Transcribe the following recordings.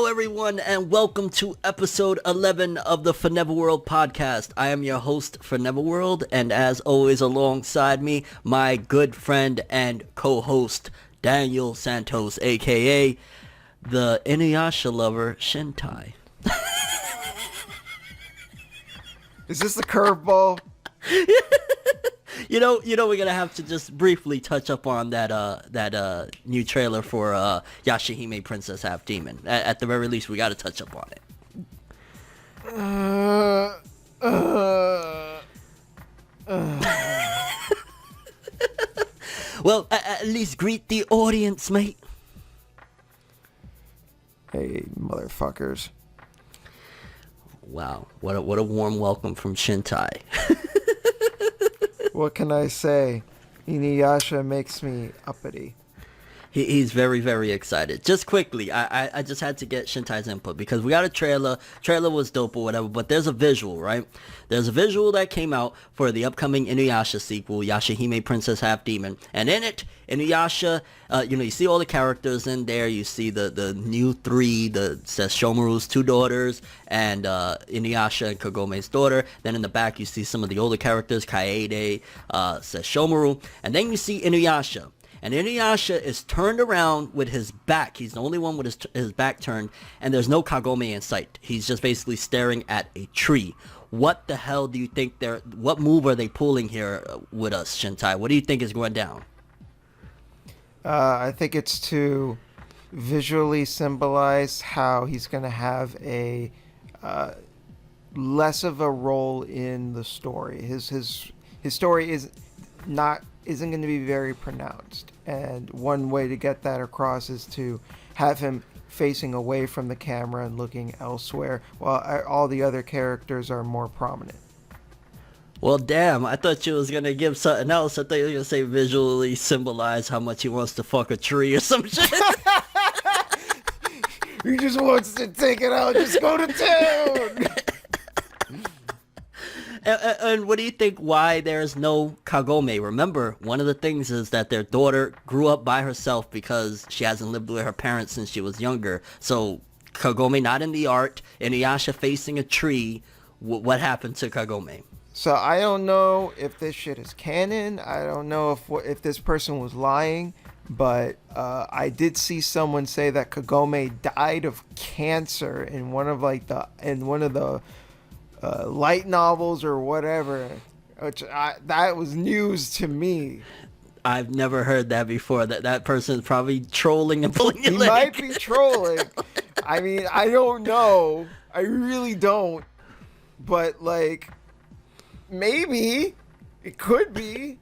everyone, and welcome to episode 11 of the ForneverWorld podcast. I am your host, ForneverWorld, and as always alongside me, my good friend and co-host, Daniel Santos, aka the Inuyasha lover, Shintai. Is this the curveball? You know, we're gonna have to just briefly touch up on that new trailer for Yashahime Princess Half Demon. At the very least, we gotta touch up on it. Well, at least greet the audience, mate. Hey, motherfuckers. Wow, what a warm welcome from Shintai. What can I say? Inuyasha makes me uppity. He's very, very excited. Just quickly, I just had to get Shintai's input because we got a trailer. Trailer was dope or whatever, but there's a visual, right? There's a visual that came out for the upcoming Inuyasha sequel, Yashahime Princess Half Demon. And in it, Inuyasha, you see all the characters in there. You see the new three, says Shomaru's two daughters, and Inuyasha and Kagome's daughter. Then in the back, you see some of the older characters, Kaede, says Shomaru. And then you see Inuyasha. And Inuyasha is turned around with his back. He's the only one with his back turned, and there's no Kagome in sight. He's just basically staring at a tree. What the hell do you think what move are they pulling here with us, Shintai? What do you think is going down? I think it's to visually symbolize how he's going to have a less of a role in the story. His story isn't going to be very pronounced, and one way to get that across is to have him facing away from the camera and looking elsewhere while all the other characters are more prominent. Well, damn, I thought you was going to give something else. I thought you were going to say visually symbolize how much he wants to fuck a tree or some shit. He just wants to take it out, just go to town. And what do you think why there's no Kagome? Remember, one of the things is that their daughter grew up by herself because she hasn't lived with her parents since she was younger. So Kagome not in the art, Inuyasha facing a tree. What happened to Kagome? So I don't know if this shit is canon. I don't know if this person was lying, but I did see someone say that Kagome died of cancer in one of the light novels or whatever, which that was news to me. I've never heard that before. That person is probably trolling and pulling your leg. He might be trolling. I mean, I don't know. I really don't. But like, maybe it could be.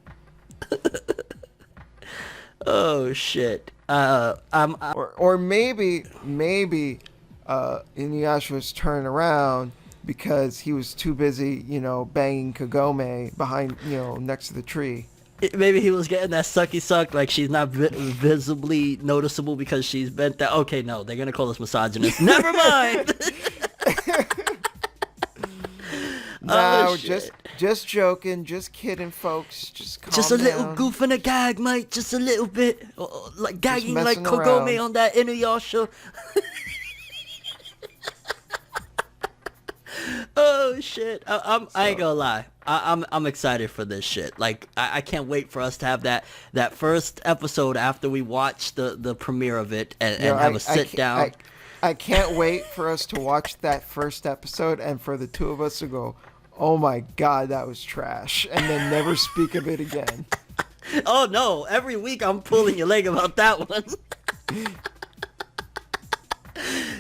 Oh shit. Or maybe Inuyasha was turned around because he was too busy, banging Kagome behind, next to the tree. Maybe he was getting that sucky suck, like she's not visibly noticeable because she's bent that. Okay, no, they're gonna call us misogynist. Never mind. No, just joking, just kidding, folks. Just calm a little down. goof and a gag, mate. Just a little bit, like gagging like Kagome around on that Inuyasha. Oh shit! I ain't gonna lie. I'm excited for this shit. Like I can't wait for us to have that first episode after we watch the premiere of it and have a sit down. I can't wait for us to watch that first episode and for the two of us to go, "Oh my god, that was trash," and then never speak of it again. Oh no! Every week I'm pulling your leg about that one.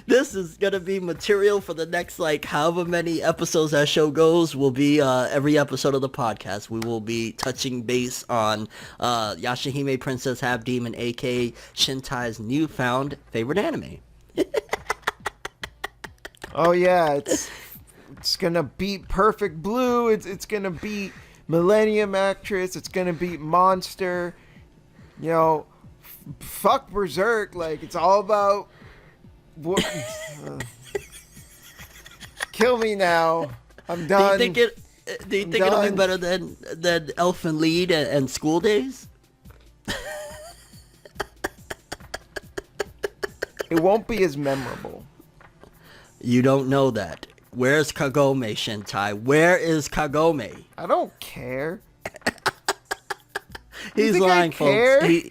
This is gonna be material for the next however many episodes that show goes. Will be every episode of the podcast. We will be touching base on Yashahime Princess Half Demon, aka Shintai's newfound favorite anime. Oh yeah, it's gonna beat Perfect Blue. It's gonna beat Millennium Actress. It's gonna beat Monster. Fuck Berserk. Like it's all about. Kill me now. I'm done. Do you think it'll be better than Elfen Lied and School Days? It won't be as memorable. You don't know that. Where's Kagome, Shintai? Where is Kagome? I don't care. He's lying, folks.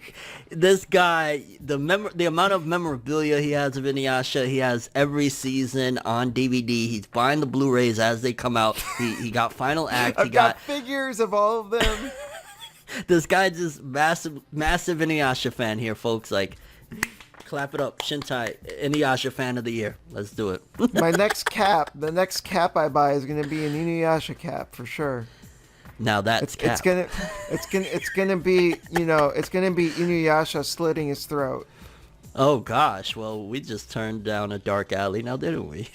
This guy, the amount of memorabilia he has of Inuyasha, he has every season on DVD. He's buying the Blu-rays as they come out. He got Final Act. I've got figures of all of them. This guy just massive Inuyasha fan here, folks. Like, clap it up, Shintai, Inuyasha fan of the year. Let's do it. The next cap I buy is gonna be an Inuyasha cap for sure. Now that's cap. It's gonna be, you know, it's gonna be Inuyasha slitting his throat. Oh gosh, well we just turned down a dark alley now, didn't we?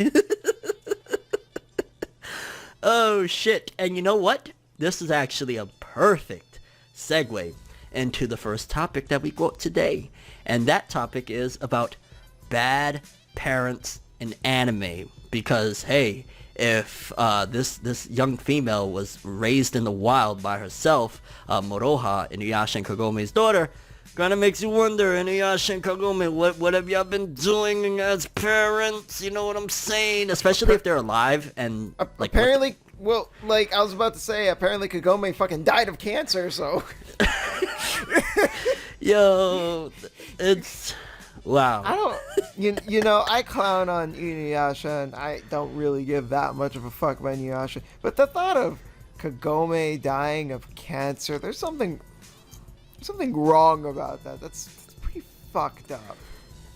Oh shit, and you know what? This is actually a perfect segue into the first topic that we got today. And that topic is about bad parents in anime. Because hey, if this young female was raised in the wild by herself, Moroha, Inuyasha and Kagome's daughter, kind of makes you wonder, Inuyasha and Kagome, what have y'all been doing as parents? You know what I'm saying? Especially if they're alive and like apparently. Well, like I was about to say, apparently Kagome fucking died of cancer, so. Yo, it's wow. I don't, you know, I clown on Inuyasha, and I don't really give that much of a fuck about Inuyasha. But the thought of Kagome dying of cancer, there's something wrong about that. That's pretty fucked up.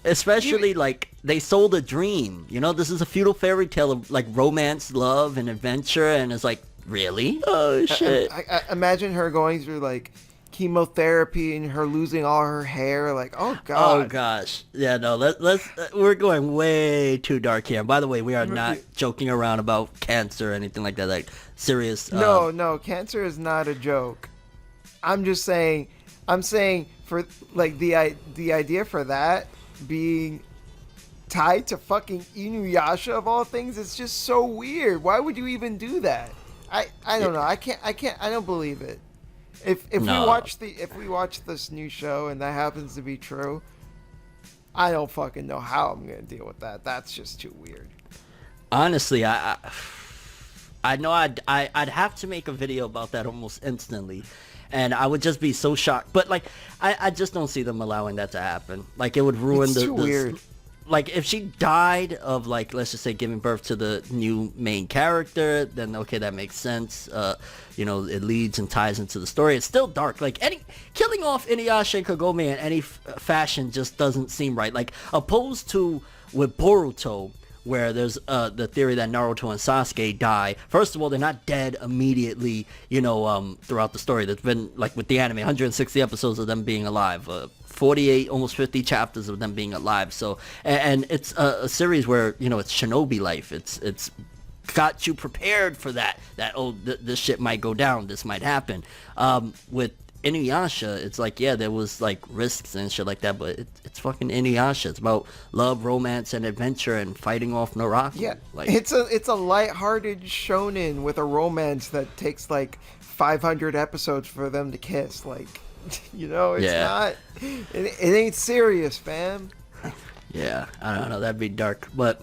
Especially like they sold a dream. You know, this is a feudal fairy tale of like romance, love, and adventure, and it's like, really? Oh shit! I imagine her going through like chemotherapy and her losing all her hair. Like, oh god. Oh gosh. Yeah, no. Let's. We're going way too dark here. By the way, we are not joking around about cancer or anything like that. Like serious. No. Cancer is not a joke. I'm just saying. I'm saying for like the idea for that being tied to fucking Inuyasha of all things, it's just so weird. Why would you even do that? I don't know. I don't believe it. If we watch this new show and that happens to be true, I don't fucking know how I'm gonna deal with that. That's just too weird. Honestly, I know I'd have to make a video about that almost instantly, and I would just be so shocked. But like, I just don't see them allowing that to happen. Like, it would ruin too weird. Like, if she died of, like, let's just say giving birth to the new main character, then okay, that makes sense. You know, it leads and ties into the story. It's still dark. Like, killing off Inuyasha and Kagome in any fashion just doesn't seem right. Like, opposed to with Boruto, where there's the theory that Naruto and Sasuke die. First of all, they're not dead immediately, you know, throughout the story. There's been, like with the anime, 160 episodes of them being alive. 48, almost 50 chapters of them being alive. So, and it's a series where, you know, it's shinobi life. It's got you prepared for that. This shit might go down. This might happen. With Inuyasha, it's like, yeah, there was like risks and shit like that, but it's fucking Inuyasha. It's about love, romance, and adventure, and fighting off Naruto. Yeah, like, it's a lighthearted shonen with a romance that takes like 500 episodes for them to kiss. Like, you know, it's not. It ain't serious, fam. Yeah, I don't know. That'd be dark, but.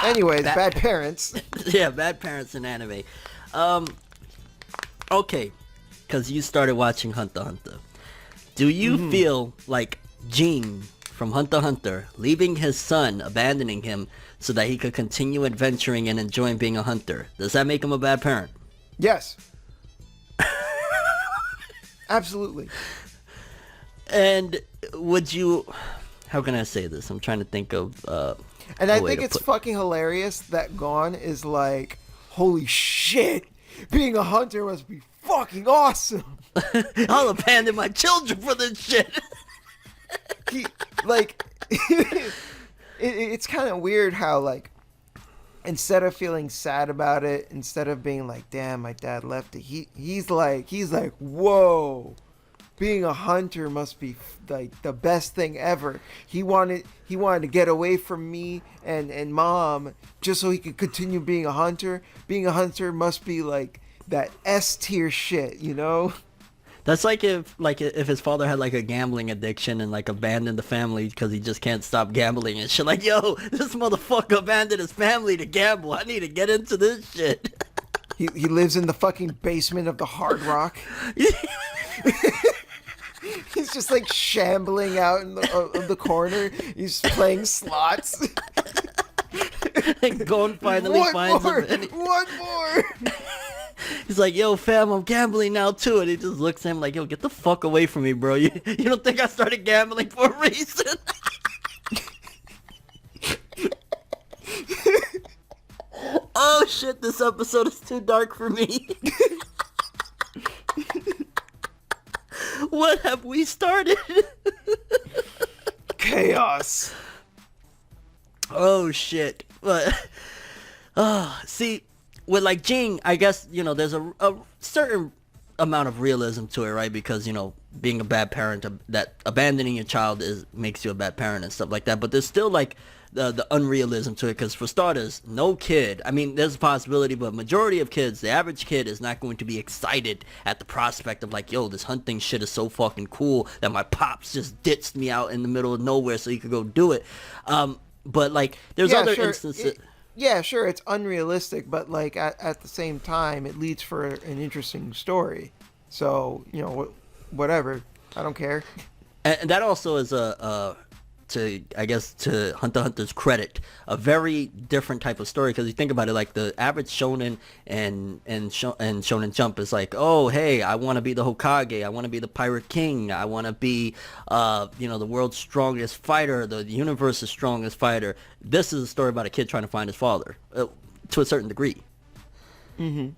Anyways, bad parents. Yeah, bad parents in anime. Okay, because you started watching Hunter x Hunter. Do you feel like Gene from Hunter x Hunter leaving his son, abandoning him so that he could continue adventuring and enjoying being a hunter, does that make him a bad parent? Yes. Absolutely. And would you... How can I say this? I'm trying to think of... and I think it's fucking hilarious that Gon is like, holy shit, being a hunter must be fucking awesome. I'll abandon my children for this shit. It's kind of weird how, like, instead of feeling sad about it, instead of being like, damn, my dad left it, he's like, whoa, being a hunter must be like the best thing ever. He wanted to get away from me and mom just so he could continue being a hunter. Being a hunter must be like that S tier shit, you know? That's like if his father had like a gambling addiction and like abandoned the family because he just can't stop gambling and shit. Like, yo, this motherfucker abandoned his family to gamble. I need to get into this shit. He lives in the fucking basement of the Hard Rock. He's just like shambling out in the corner. He's playing slots. And Gon finally finds him. One more. He's like, yo, fam, I'm gambling now too. And he just looks at him like, yo, get the fuck away from me, bro. You don't think I started gambling for a reason? Oh shit, this episode is too dark for me. What have we started? Chaos. Oh shit. But see, with like Jing, I guess, there's a certain amount of realism to it, right? Because, being a bad parent, that abandoning your child makes you a bad parent and stuff like that. But there's still like the unrealism to it, because for starters, no kid, I mean, there's a possibility, but majority of kids, the average kid is not going to be excited at the prospect of like, yo, this hunting shit is so fucking cool that my pops just ditched me out in the middle of nowhere so he could go do it. But like, there's other instances. Yeah, sure, it's unrealistic, but like at the same time, it leads for an interesting story. So, whatever, I don't care. And that also is to Hunter x Hunter's credit, a very different type of story, because you think about it, like the average shonen and Shonen Jump is like, oh hey, I want to be the Hokage, I want to be the Pirate King, I want to be the world's strongest fighter, the universe's strongest fighter. This is a story about a kid trying to find his father, to a certain degree. Mm-hmm.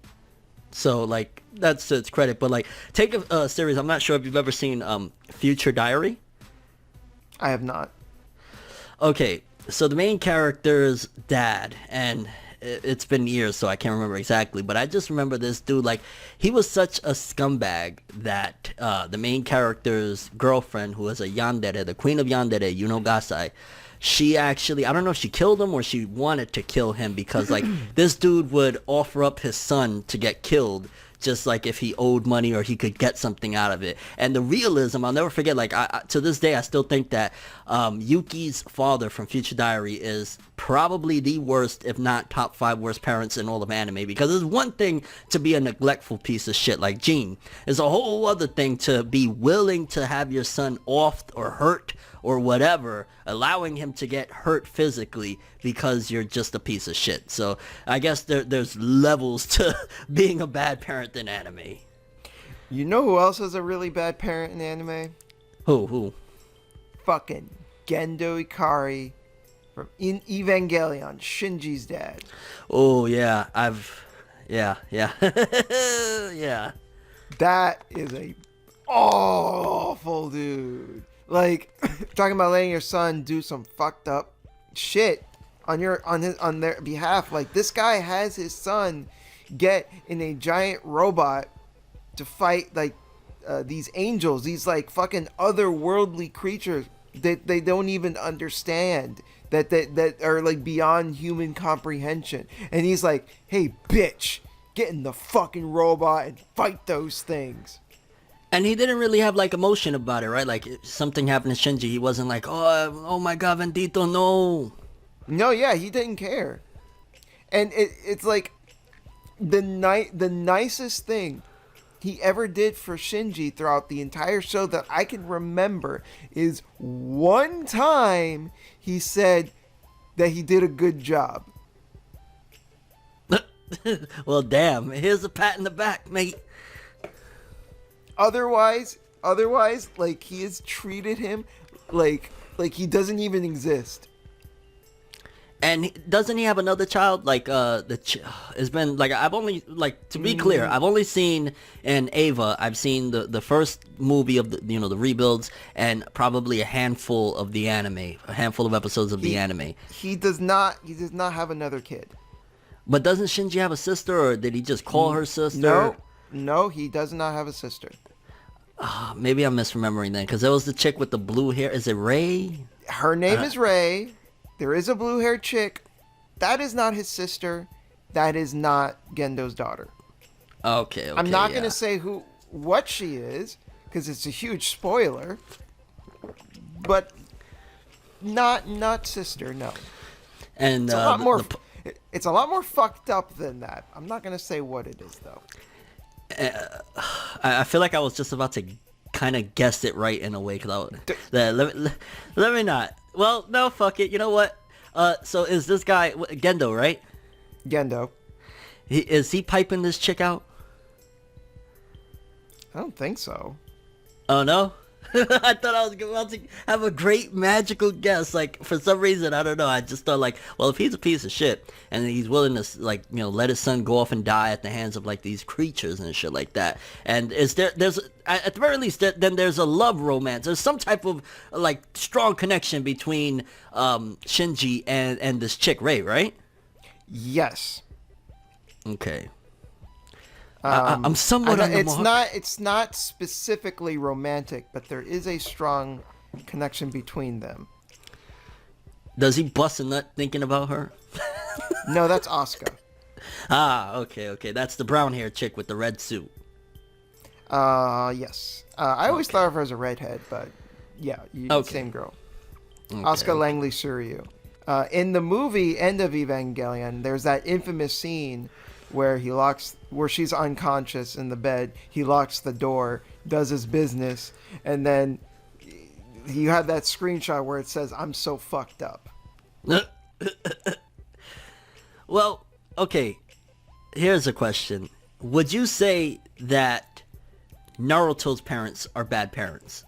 So like that's to its credit. But like, take a series, I'm not sure if you've ever seen Future Diary. I have not. Okay, so the main character's dad, and it's been years, so I can't remember exactly, but I just remember this dude, like, he was such a scumbag that the main character's girlfriend, who was a yandere, the queen of yandere, Yuno Gasai, she actually, I don't know if she killed him or she wanted to kill him, because, like, this dude would offer up his son to get killed, just like if he owed money or he could get something out of it. And the realism, I'll never forget, like, to this day, I still think that Yuki's father from Future Diary is probably the worst, if not top 5 worst parents in all of anime, because it's one thing to be a neglectful piece of shit like Gene. It's a whole other thing to be willing to have your son offed or hurt or whatever, allowing him to get hurt physically because you're just a piece of shit. So I guess there's levels to being a bad parent in anime. You know who else is a really bad parent in anime? Who? Fucking Gendo Ikari from Evangelion, Shinji's dad. Oh yeah, yeah. Yeah. That is a awful dude. Like, talking about letting your son do some fucked up shit on their behalf. Like, this guy has his son get in a giant robot to fight like these angels, these like fucking otherworldly creatures that they don't even understand, that are like beyond human comprehension. And he's like, hey bitch, get in the fucking robot and fight those things. And he didn't really have like emotion about it, right? Like, if something happened to Shinji, he wasn't like, oh my god, Vendito, no. No, yeah, he didn't care. And it's like the nicest thing he ever did for Shinji throughout the entire show that I can remember is one time he said that he did a good job. Well, damn, here's a pat in the back, mate. Otherwise, like, he has treated him like he doesn't even exist. And doesn't he have another child? Like, it's been, like, I've only, like, to be clear, I've only seen in Ava, I've seen the first movie of the, the rebuilds, and probably a handful of the anime, a handful of episodes of the anime. He does not have another kid. But doesn't Shinji have a sister, or did he just call her sister? No, he does not have a sister. Maybe I'm misremembering then, because there was the chick with the blue hair. Is it Ray? Her name is Ray. There is a blue-haired chick. That is not his sister. That is not Gendo's daughter. Okay. I'm not going to say who what she is, because it's a huge spoiler, but not sister, no. And It's a lot more. It's a lot more fucked up than that. I'm not gonna say what it is though. I feel like I was just about to kind of guess it right in a way, because let me not. Well, no, fuck it. You know what? So is this guy Gendo, right? Gendo. Is he piping this chick out? I don't think so. Oh no. I thought I was about to have a great magical guess. Like, for some reason, I don't know. I just thought, like, well, if he's a piece of shit and he's willing to, like, you know, let his son go off and die at the hands of, like, these creatures and shit like that. And there's at the very least, then there's a love romance. There's some type of, like, strong connection between Shinji and this chick, Rei, right? Yes. Okay. I'm somewhat on the mark. It's not specifically romantic, but there is a strong connection between them. Does he bust a nut thinking about her? No, that's Asuka. Okay. That's the brown hair chick with the red suit. Yes. I always thought of her as a redhead, but yeah, same girl. Okay. Asuka Langley Suryu. In the movie End of Evangelion, there's that infamous scene where she's unconscious in the bed. He locks the door, does his business, and then you have that screenshot where it says, "I'm so fucked up." Well, okay. Here's a question. Would you say that Naruto's parents are bad parents?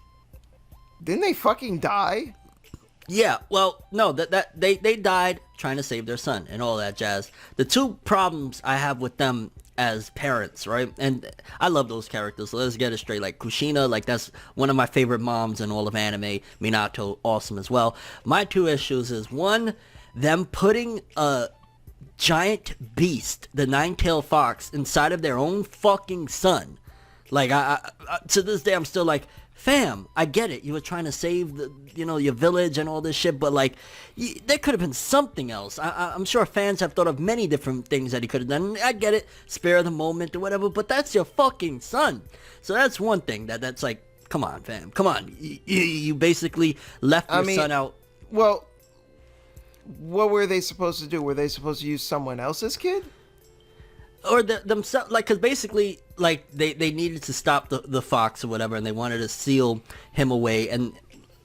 Didn't they fucking die? Yeah, well, no, that they died trying to save their son and all that jazz. The two problems I have with them as parents, right? And I love those characters, so let's get it straight. Like Kushina, like that's one of my favorite moms in all of anime. Minato, awesome as well. My two issues is, one, them putting a giant beast, the nine-tailed fox, inside of their own fucking son. Like, I to this day, I'm still like, fam, I get it. You were trying to save your village and all this shit, but like, there could have been something else. I'm sure fans have thought of many different things that he could have done. I get it, spare the moment or whatever, but that's your fucking son. So that's one thing that's like, come on, fam, come on. You basically left your son out. Well, what were they supposed to do? Were they supposed to use someone else's kid? Or themselves, like, because basically, like, they needed to stop the fox or whatever, and they wanted to seal him away. And,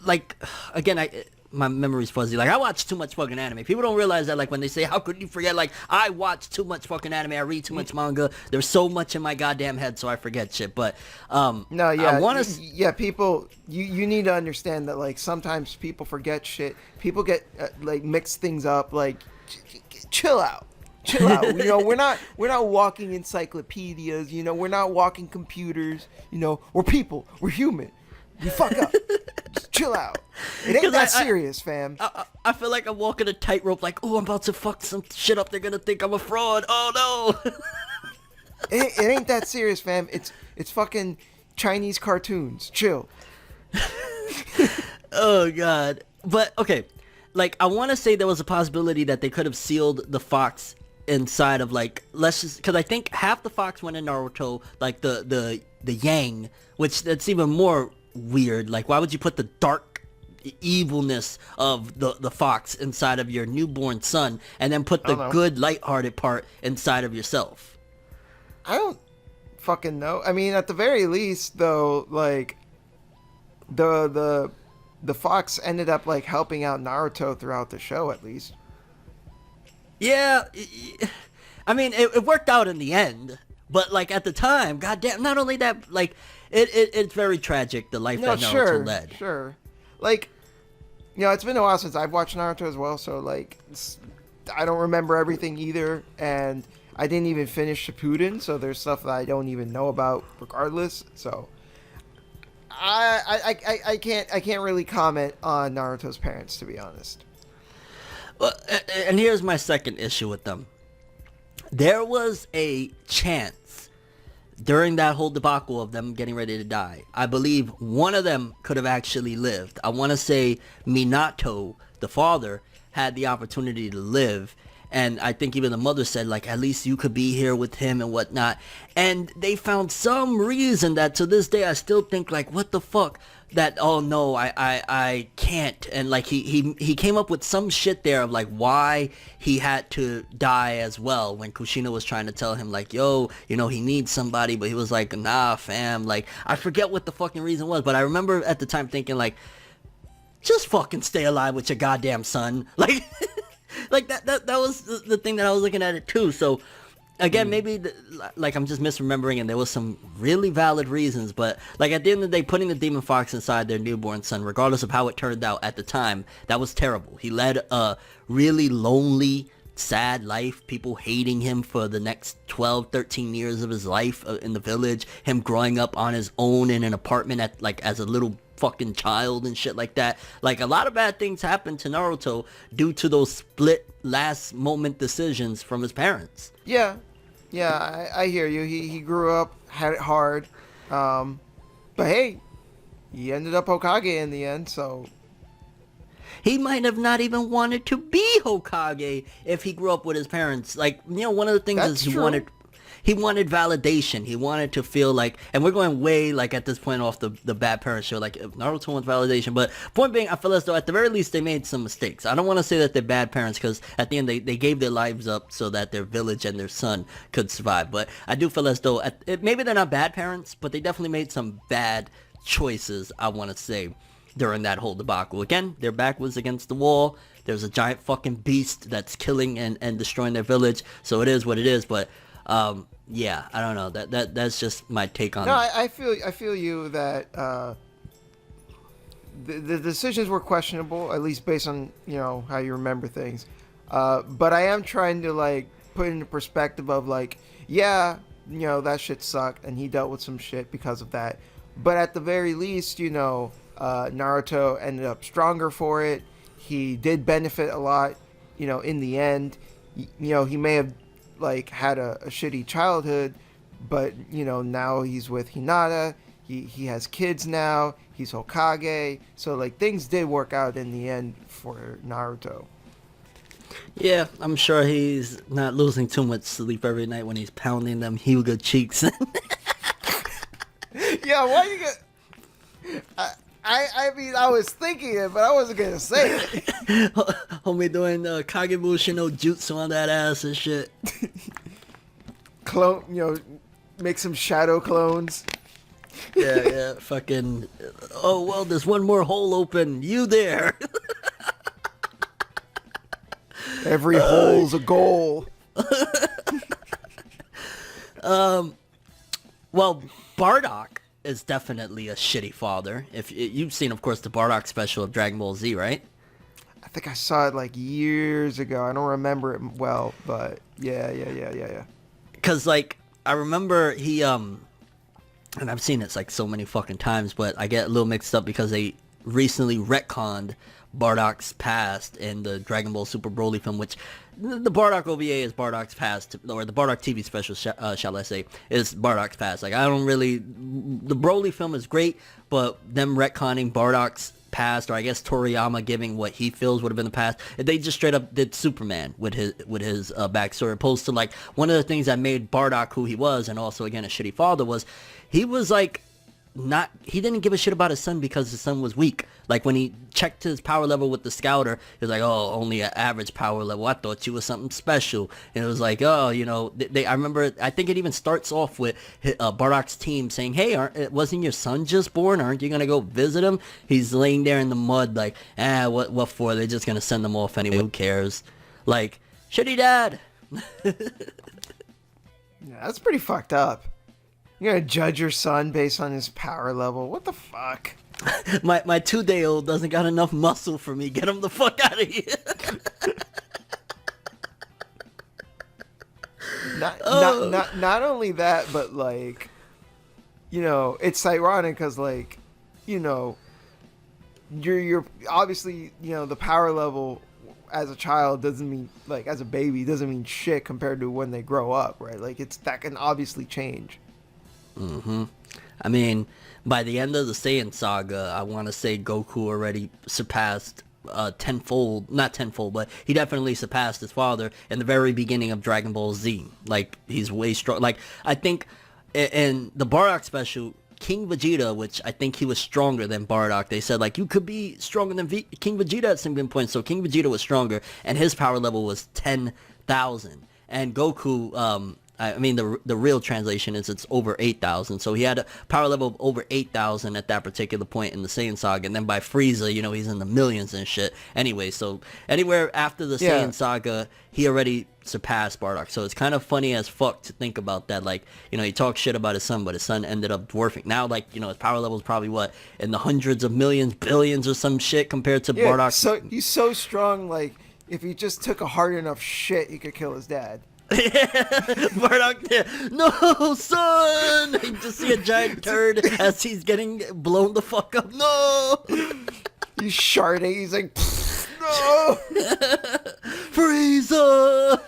like, again, my memory's fuzzy. Like, I watch too much fucking anime. People don't realize that, like, when they say, how could you forget? Like, I watch too much fucking anime. I read too much manga. There's so much in my goddamn head, so I forget shit. But, no, yeah. I want to... Yeah, people, you need to understand that, like, sometimes people forget shit. People get, like, mix things up. Like, chill out. Chill out. We're not walking encyclopedias. We're not walking computers. We're people. We're human. We fuck up. Just chill out. It ain't that serious, fam. I feel like I'm walking a tightrope. Like, oh, I'm about to fuck some shit up. They're gonna think I'm a fraud. Oh no. It ain't that serious, fam. It's fucking Chinese cartoons. Chill. Oh god. But okay, like, I want to say there was a possibility that they could have sealed the fox inside of, like, let's just, because I think half the fox went in Naruto, like the yang, which that's even more weird. Like, why would you put the dark evilness of the fox inside of your newborn son and then put the good lighthearted part inside of yourself? I don't fucking know. I mean, at the very least, though, like, the fox ended up, like, helping out Naruto throughout the show, at least. Yeah, I mean, it worked out in the end, but, like, at the time, goddamn, not only that, like, it's very tragic, the life that Naruto led. Sure. Like, it's been a while since I've watched Naruto as well, so, like, I don't remember everything either, and I didn't even finish Shippuden, so there's stuff that I don't even know about regardless, so I can't really comment on Naruto's parents, to be honest. Well, and here's my second issue with them. There was a chance during that whole debacle of them getting ready to die. I believe one of them could have actually lived. I want to say Minato, the father, had the opportunity to live. And I think even the mother said, like, at least you could be here with him and whatnot. And they found some reason that to this day I still think, like, what the fuck? That, oh no, I can't. And like he came up with some shit there of like why he had to die as well, when Kushina was trying to tell him like, yo, you know, he needs somebody, but he was like, nah fam, like I forget what the fucking reason was, but I remember at the time thinking like, just fucking stay alive with your goddamn son. Like like that was the thing that I was looking at it too. So again, maybe like I'm just misremembering, and there was some really valid reasons, but like at the end of the day, putting the demon fox inside their newborn son, regardless of how it turned out at the time, that was terrible. He led a really lonely, sad life, people hating him for the next 12, 13 years of his life in the village, him growing up on his own in an apartment at like as a little fucking child and shit like that. Like a lot of bad things happened to Naruto due to those split last moment decisions from his parents. Yeah, I hear you. He grew up, had it hard, but hey, he ended up Hokage in the end. So he might have not even wanted to be Hokage if he grew up with his parents. Like, you know, one of the things that's is true. he wanted validation. He wanted to feel like, and we're going way like at this point off the bad parents show, like if Naruto wants validation, but point being, I feel as though at the very least they made some mistakes. I don't want to say that they're bad parents, because at the end they gave their lives up so that their village and their son could survive, but I do feel as though maybe they're not bad parents, but they definitely made some bad choices, I want to say, during that whole debacle. Again, their back was against the wall. There's a giant fucking beast that's killing and destroying their village, so it is what it is, but yeah, I don't know. That's just my take on it. No, I feel you that the decisions were questionable, at least based on, you know, how you remember things. But I am trying to like put into perspective of like, yeah, you know, that shit sucked, and he dealt with some shit because of that. But at the very least, you know, Naruto ended up stronger for it. He did benefit a lot, you know, in the end. You know, he may have like had a shitty childhood, but you know, now he's with Hinata. He has kids now. He's Hokage. So like things did work out in the end for Naruto. Yeah, I'm sure he's not losing too much sleep every night when he's pounding them Hyuga cheeks. Yeah, why you get? I mean, I was thinking it, but I wasn't gonna say it. Homie doing Kagebushi no jutsu on that ass and shit. Clone, you know, make some shadow clones. Yeah, fucking. Oh well, there's one more hole open. You there? Every hole's a goal. Well, Bardock is definitely a shitty father. If you've seen, of course, the Bardock special of Dragon Ball Z, right? I think I saw it like years ago. I don't remember it well, but yeah. Because like I remember he and I've seen it like so many fucking times, but I get a little mixed up because they recently retconned Bardock's past in the Dragon Ball Super Broly film, which the Bardock OVA is Bardock's past, or the Bardock TV special, shall I say, is Bardock's past. Like, I don't really... The Broly film is great, but them retconning Bardock's past, or I guess Toriyama giving what he feels would have been the past, they just straight up did Superman with his backstory, opposed to, like, one of the things that made Bardock who he was, and also, again, a shitty father, was he was, like... he didn't give a shit about his son because his son was weak. Like when he checked his power level with the scouter, he was like, oh, only an average power level. I thought you was something special. And it was like, oh, you know, I remember, I think it even starts off with Bardock's team saying, hey, wasn't your son just born? Aren't you going to go visit him? He's laying there in the mud like, what for? They're just going to send him off anyway. Who cares? Like, shitty dad. Yeah, that's pretty fucked up. You're gonna judge your son based on his power level. What the fuck? my 2-day-old doesn't got enough muscle for me. Get him the fuck out of here. Not only that, but like, you know, it's ironic because like, you know, you're obviously, you know, the power level as a child doesn't mean, like, as a baby doesn't mean shit compared to when they grow up, right? Like, that can obviously change. Mm-hmm. I mean, by the end of the Saiyan saga, I want to say Goku already surpassed tenfold, not tenfold, but he definitely surpassed his father in the very beginning of Dragon Ball Z. Like, he's way strong. Like, I think in the Bardock special, King Vegeta, which I think he was stronger than Bardock. They said, like, you could be stronger than King Vegeta at some given point. So King Vegeta was stronger, and his power level was 10,000. And Goku, I mean, the real translation is it's over 8,000. So he had a power level of over 8,000 at that particular point in the Saiyan Saga. And then by Frieza, you know, he's in the millions and shit. Anyway, so anywhere after the Saiyan Saga, he already surpassed Bardock. So it's kind of funny as fuck to think about that. Like, you know, he talks shit about his son, but his son ended up dwarfing. Now, like, you know, his power level is probably what, in the hundreds of millions, billions or some shit compared to Bardock. So he's so strong, like, if he just took a hard enough shit, he could kill his dad. Bardock, no, son! You just see a giant turd as he's getting blown the fuck up. No! He's sharding. He's like, no! Frieza!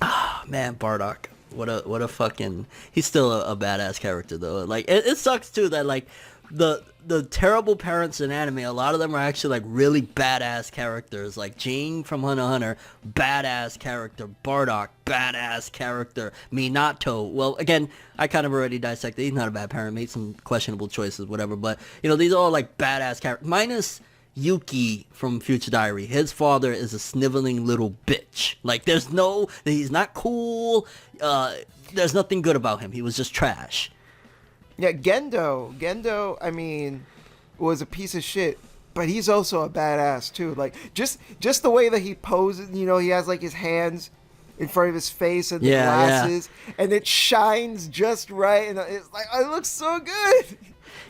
Oh, man, Bardock. What a fucking... He's still a badass character, though. Like, it sucks, too, that, like, the terrible parents in anime, a lot of them are actually like really badass characters. Like Jane from Hunter x Hunter, badass character. Bardock, badass character. Minato, well, again, I kind of already dissected. He's not a bad parent, made some questionable choices, whatever. But, you know, these are all like badass characters. Minus Yuki from Future Diary. His father is a sniveling little bitch. Like, he's not cool. There's nothing good about him. He was just trash. Yeah, Gendo, I mean, was a piece of shit, but he's also a badass too. Like, just the way that he poses, you know, he has like his hands in front of his face and the glasses, and it shines just right, and it's like, it looks so good.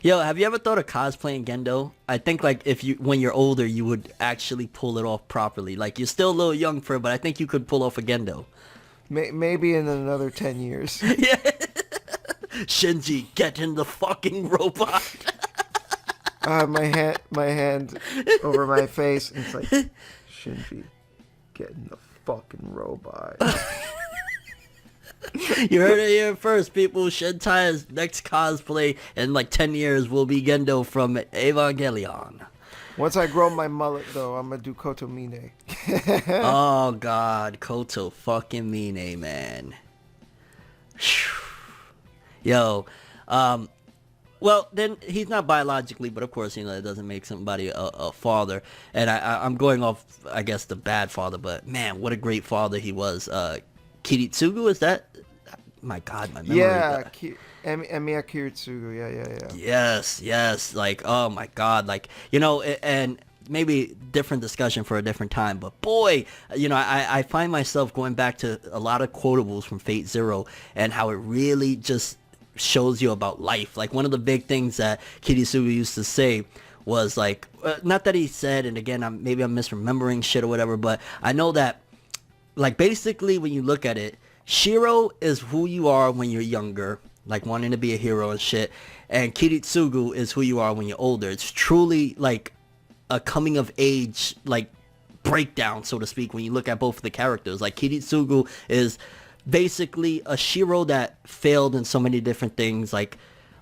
Yo, have you ever thought of cosplaying Gendo? I think like when you're older, you would actually pull it off properly. Like, you're still a little young for it, but I think you could pull off a Gendo. Maybe in another 10 years. Yeah. Shinji, get in the fucking robot. My hand over my face, and it's like, Shinji, get in the fucking robot. You heard it here first, people. Shintai's next cosplay in like 10 years will be Gendo from Evangelion. Once I grow my mullet, though, I'm gonna do Koto Mine. Oh, God. Koto fucking Mine, man. Yo, well, then he's not biologically, but of course, you know, it doesn't make somebody a father. And I'm going off, I guess, the bad father, but man, what a great father he was. Kiritsugu, is that? My God, my memory. Yeah, Emiya Kiritsugu, yeah. Yes, like, oh my God, like, you know, and maybe different discussion for a different time, but boy, you know, I find myself going back to a lot of quotables from Fate Zero and how it really just shows you about life. Like, one of the big things that Kiritsugu used to say was like, not that he said, and again, maybe I'm misremembering shit or whatever, but I know that, like, basically when you look at it, Shiro is who you are when you're younger, like wanting to be a hero and shit, and Kiritsugu is who you are when you're older. It's truly like a coming of age, like, breakdown, so to speak, when you look at both of the characters. Like, Kiritsugu is basically a Shiro that failed in so many different things. Like,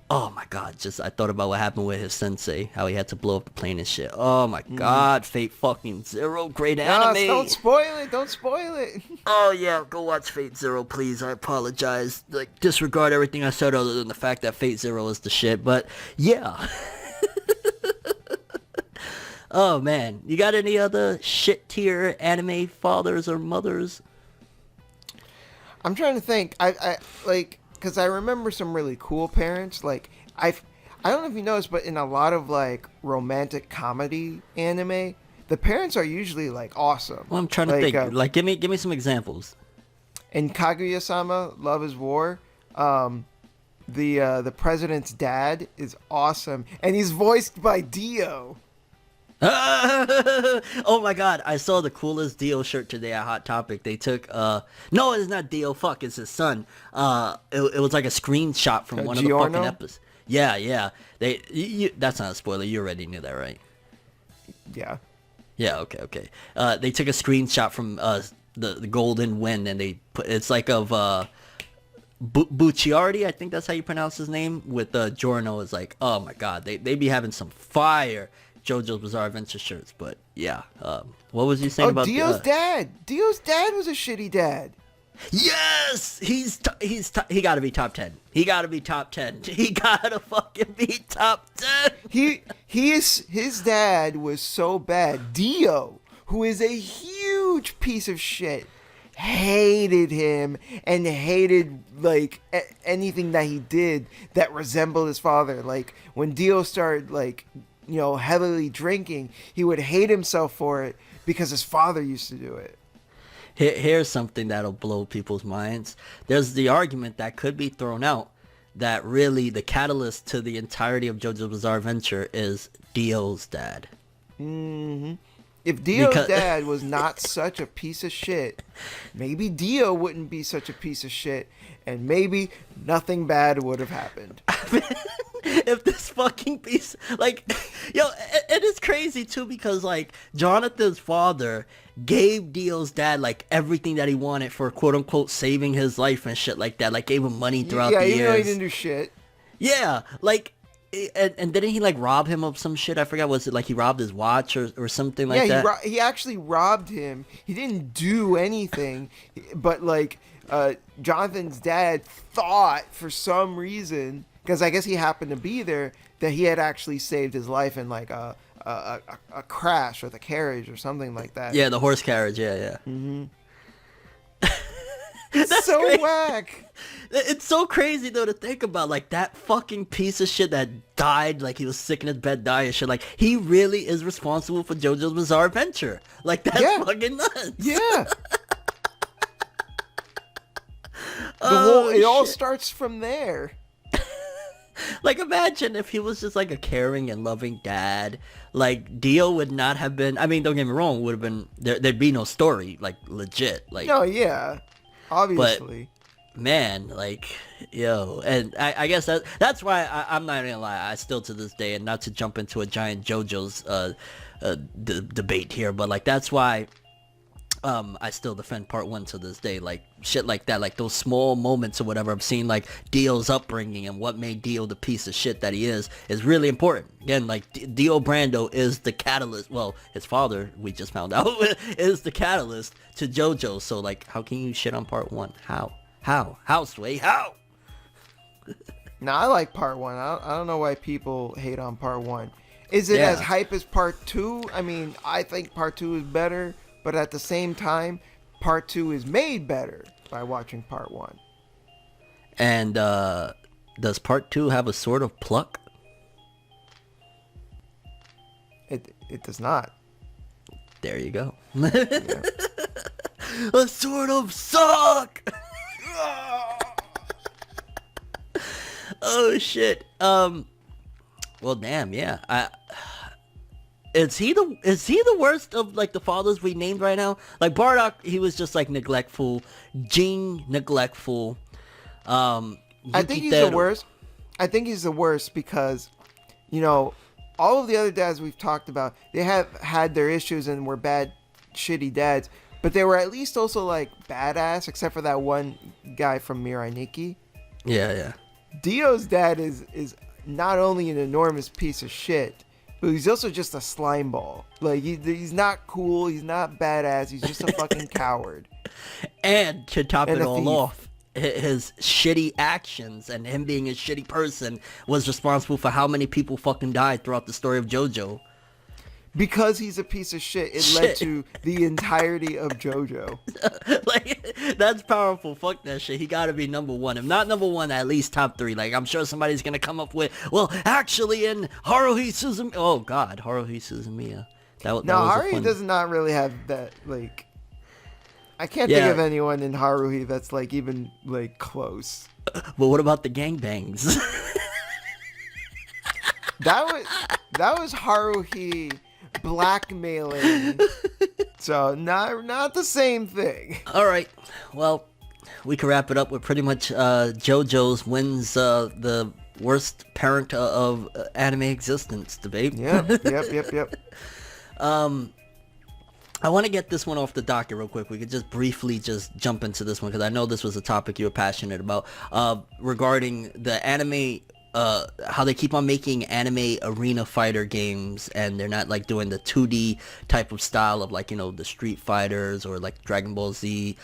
oh my God, just I thought about what happened with his sensei, how he had to blow up the plane and shit. Oh my God, Fate fucking Zero, great anime. Don't spoil it. Oh yeah, go watch Fate Zero, please. I apologize. Like, disregard everything I said other than the fact that Fate Zero is the shit. But yeah. Oh man, you got any other shit tier anime fathers or mothers? I'm trying to think. I like, because I remember some really cool parents. Like, I don't know if you noticed, but in a lot of like romantic comedy anime, the parents are usually like awesome. Well, I'm trying to think. Like, give me some examples. In Kaguya-sama, Love is War, the president's dad is awesome, and he's voiced by Dio. Oh my God, I saw the coolest Dio shirt today at Hot Topic. They took no, it's not Dio, fuck, it's his son. It was like a screenshot from one Giorno? of the fucking episodes. Yeah. That's not a spoiler, you already knew that, right? Yeah, okay. They took a screenshot from the Golden Wind, and they put, it's like of Bucciardi, I think that's how you pronounce his name, with Giorno is like, oh my god, they be having some fire JoJo's Bizarre Adventure shirts. But yeah, what was you saying about Dio's dad? Dio's dad was a shitty dad. Yes, he got to be top 10. He got to be top 10. He got to fucking be top 10. His dad was so bad. Dio, who is a huge piece of shit, hated him and hated like anything that he did that resembled his father. Like when Dio started like, you know, heavily drinking, he would hate himself for it because his father used to do it. Here's something that'll blow people's minds. There's the argument that could be thrown out that really the catalyst to the entirety of JoJo's Bizarre Adventure is Dio's dad. Mm-hmm. If Dio's dad was not such a piece of shit, maybe Dio wouldn't be such a piece of shit, and maybe nothing bad would have happened. If this fucking piece, like, yo, it is crazy too, because like Jonathan's father gave Dio's dad like everything that he wanted for quote unquote saving his life and shit like that. Like gave him money throughout the years. Yeah, even though he didn't do shit. Yeah, like, and didn't he like rob him of some shit? I forgot. Was it like he robbed his watch or something like that? Yeah, he actually robbed him. He didn't do anything, but like Jonathan's dad thought for some reason, because I guess he happened to be there, that he had actually saved his life in like a crash with a carriage or something like that. Yeah, the horse carriage. Yeah. Mm-hmm. That's so crazy. Whack. It's so crazy though to think about, like that fucking piece of shit that died, like he was sick in his bed, dying and shit. Like he really is responsible for JoJo's Bizarre Adventure. Like that's fucking nuts. Yeah. It all starts from there. Like imagine if he was just like a caring and loving dad. Like Dio would not have been. I mean, don't get me wrong. Would have been there'd be no story. Like legit. Like no, yeah, obviously. But, man, like yo, and I guess that's why I'm not gonna lie. I still to this day, and not to jump into a giant JoJo's debate here, but like that's why. I still defend part 1 to this day, like shit like that, like those small moments or whatever. I'm seeing like Dio's upbringing and what made Dio the piece of shit that he is really important. Again, like Dio Brando is the catalyst. Well, his father, we just found out, is the catalyst to JoJo. So like, how can you shit on part 1? How, Sway? How? Nah, I like part 1. I don't know why people hate on part 1. Is it as hype as part 2? I mean, I think part 2 is better. But at the same time, part 2 is made better by watching part 1. And does part 2 have a sort of pluck? It does not. There you go. A sort of suck. Oh shit. Well, damn. Yeah. Is he the worst of like the fathers we named right now? Like Bardock, he was just like neglectful. Jing, neglectful. I think he's the worst. I think he's the worst because, you know, all of the other dads we've talked about, they have had their issues and were bad, shitty dads, but they were at least also like badass, except for that one guy from Mirai Nikki. Yeah. Dio's dad is not only an enormous piece of shit, but he's also just a slime ball. Like, he's not cool. He's not badass. He's just a fucking coward. And to top it all off, his shitty actions and him being a shitty person was responsible for how many people fucking died throughout the story of JoJo. Because he's a piece of shit, it led to the entirety of JoJo. Like, that's powerful. Fuck that shit. He gotta be number 1. If not number 1, at least top 3. Like, I'm sure somebody's gonna come up with, well, actually in Haruhi Suzumiya. Oh, God. Haruhi Suzumiya. Haruhi does not really have that, like... I can't think of anyone in Haruhi that's, like, even, like, close. But what about the gangbangs? That was Haruhi... blackmailing, so not the same thing. All right, well, we can wrap it up with pretty much JoJo's wins the worst parent of anime existence debate. Yep. I want to get this one off the docket real quick. We could just briefly just jump into this one because I know this was a topic you were passionate about, regarding the anime, how they keep on making anime arena fighter games, and they're not like doing the 2D type of style of like, the Street Fighters or like Dragon Ball Z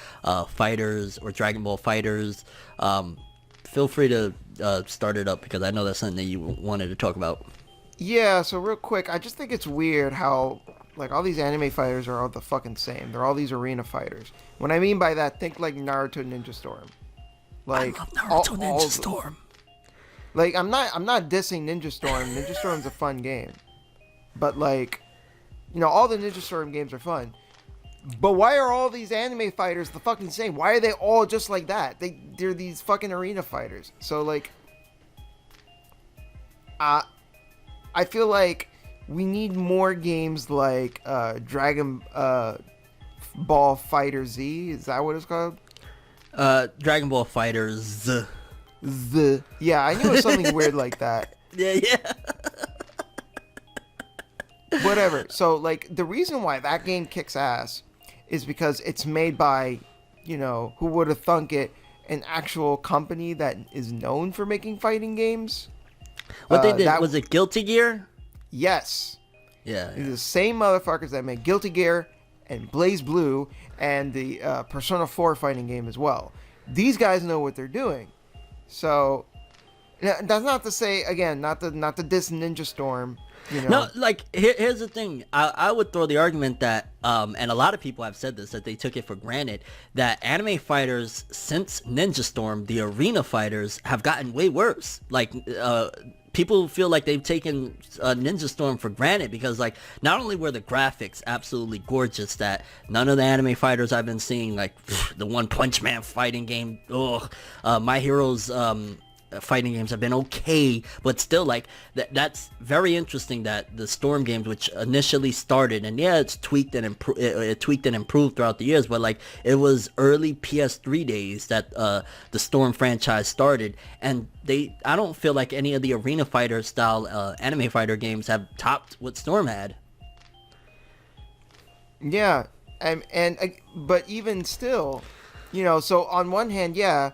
Fighters or Dragon Ball Fighters. Feel free to start it up because I know that's something that you wanted to talk about. Yeah, so real quick, I just think it's weird how like all these anime fighters are all the fucking same. They're all these arena fighters. What I mean by that, think like Naruto Ninja Storm. Like I love Naruto Ninja Storm. Like I'm not dissing Ninja Storm. Ninja Storm's a fun game. But like, all the Ninja Storm games are fun. But why are all these anime fighters the fucking same? Why are they all just like that? They're these fucking arena fighters. So like I feel like we need more games like Dragon Ball Fighter Z. Is that what it's called? Dragon Ball Fighterz. Yeah, I knew it was something weird like that. Yeah. Whatever. So like the reason why that game kicks ass is because it's made by, who would have thunk it, an actual company that is known for making fighting games. What they did, was it Guilty Gear? Yes. Yeah. It's the same motherfuckers that make Guilty Gear and Blaze Blue and the Persona 4 fighting game as well. These guys know what they're doing. So that's not to say, again, not to diss Ninja Storm. No, like here's the thing. I would throw the argument that, and a lot of people have said this, that they took it for granted that anime fighters since Ninja Storm, the arena fighters, have gotten way worse. Like people feel like they've taken Ninja Storm for granted because like not only were the graphics absolutely gorgeous, that none of the anime fighters I've been seeing, like the One Punch Man fighting game, My Hero's fighting games have been okay, but still like that's very interesting that the Storm games, which initially started, and yeah, it's tweaked and improved throughout the years, but like it was early PS3 days that the Storm franchise started, and I don't feel like any of the arena fighter style anime fighter games have topped what Storm had. Yeah, but even still, so on one hand, yeah,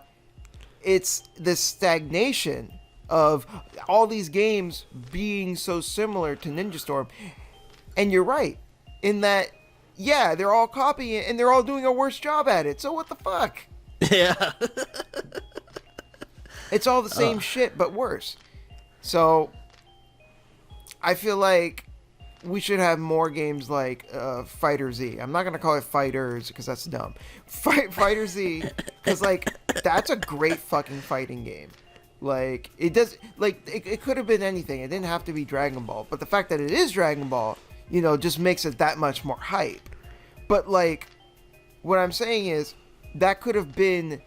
it's the stagnation of all these games being so similar to Ninja Storm. And you're right in that, yeah, they're all copying it and they're all doing a worse job at it. So what the fuck? Yeah. It's all the same shit, but worse. So I feel like we should have more games like Fighter Z. I'm not going to call it Fighterz because that's dumb. Fighter Z, because like that's a great fucking fighting game. Like it could have been anything. It didn't have to be Dragon Ball, but the fact that it is Dragon Ball, just makes it that much more hype. But like what I'm saying is that could have been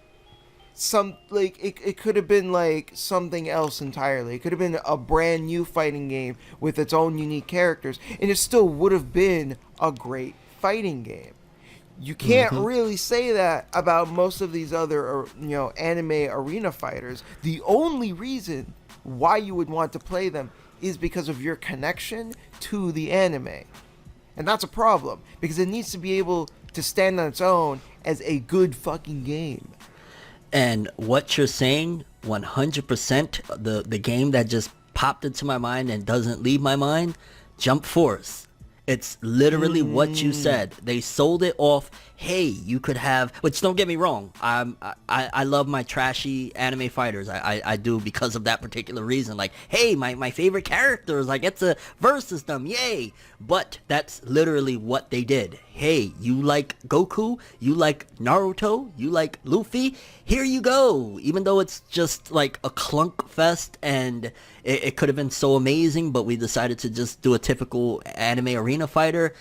it could have been like something else entirely. It could have been a brand new fighting game with its own unique characters, and it still would have been a great fighting game. You can't really say that about most of these other, anime arena fighters. The only reason why you would want to play them is because of your connection to the anime. And that's a problem, because it needs to be able to stand on its own as a good fucking game. And what you're saying, 100%, the game that just popped into my mind and doesn't leave my mind, Jump Force. It's literally what you said. They sold it off. Hey, you could have, which don't get me wrong, I love my trashy anime fighters. I do, because of that particular reason. Like, hey, my favorite characters, I get to versus them, yay. But that's literally what they did. Hey, you like Goku, you like Naruto, you like Luffy, here you go. Even though it's just like a clunk fest and it could have been so amazing, but we decided to just do a typical anime arena fighter.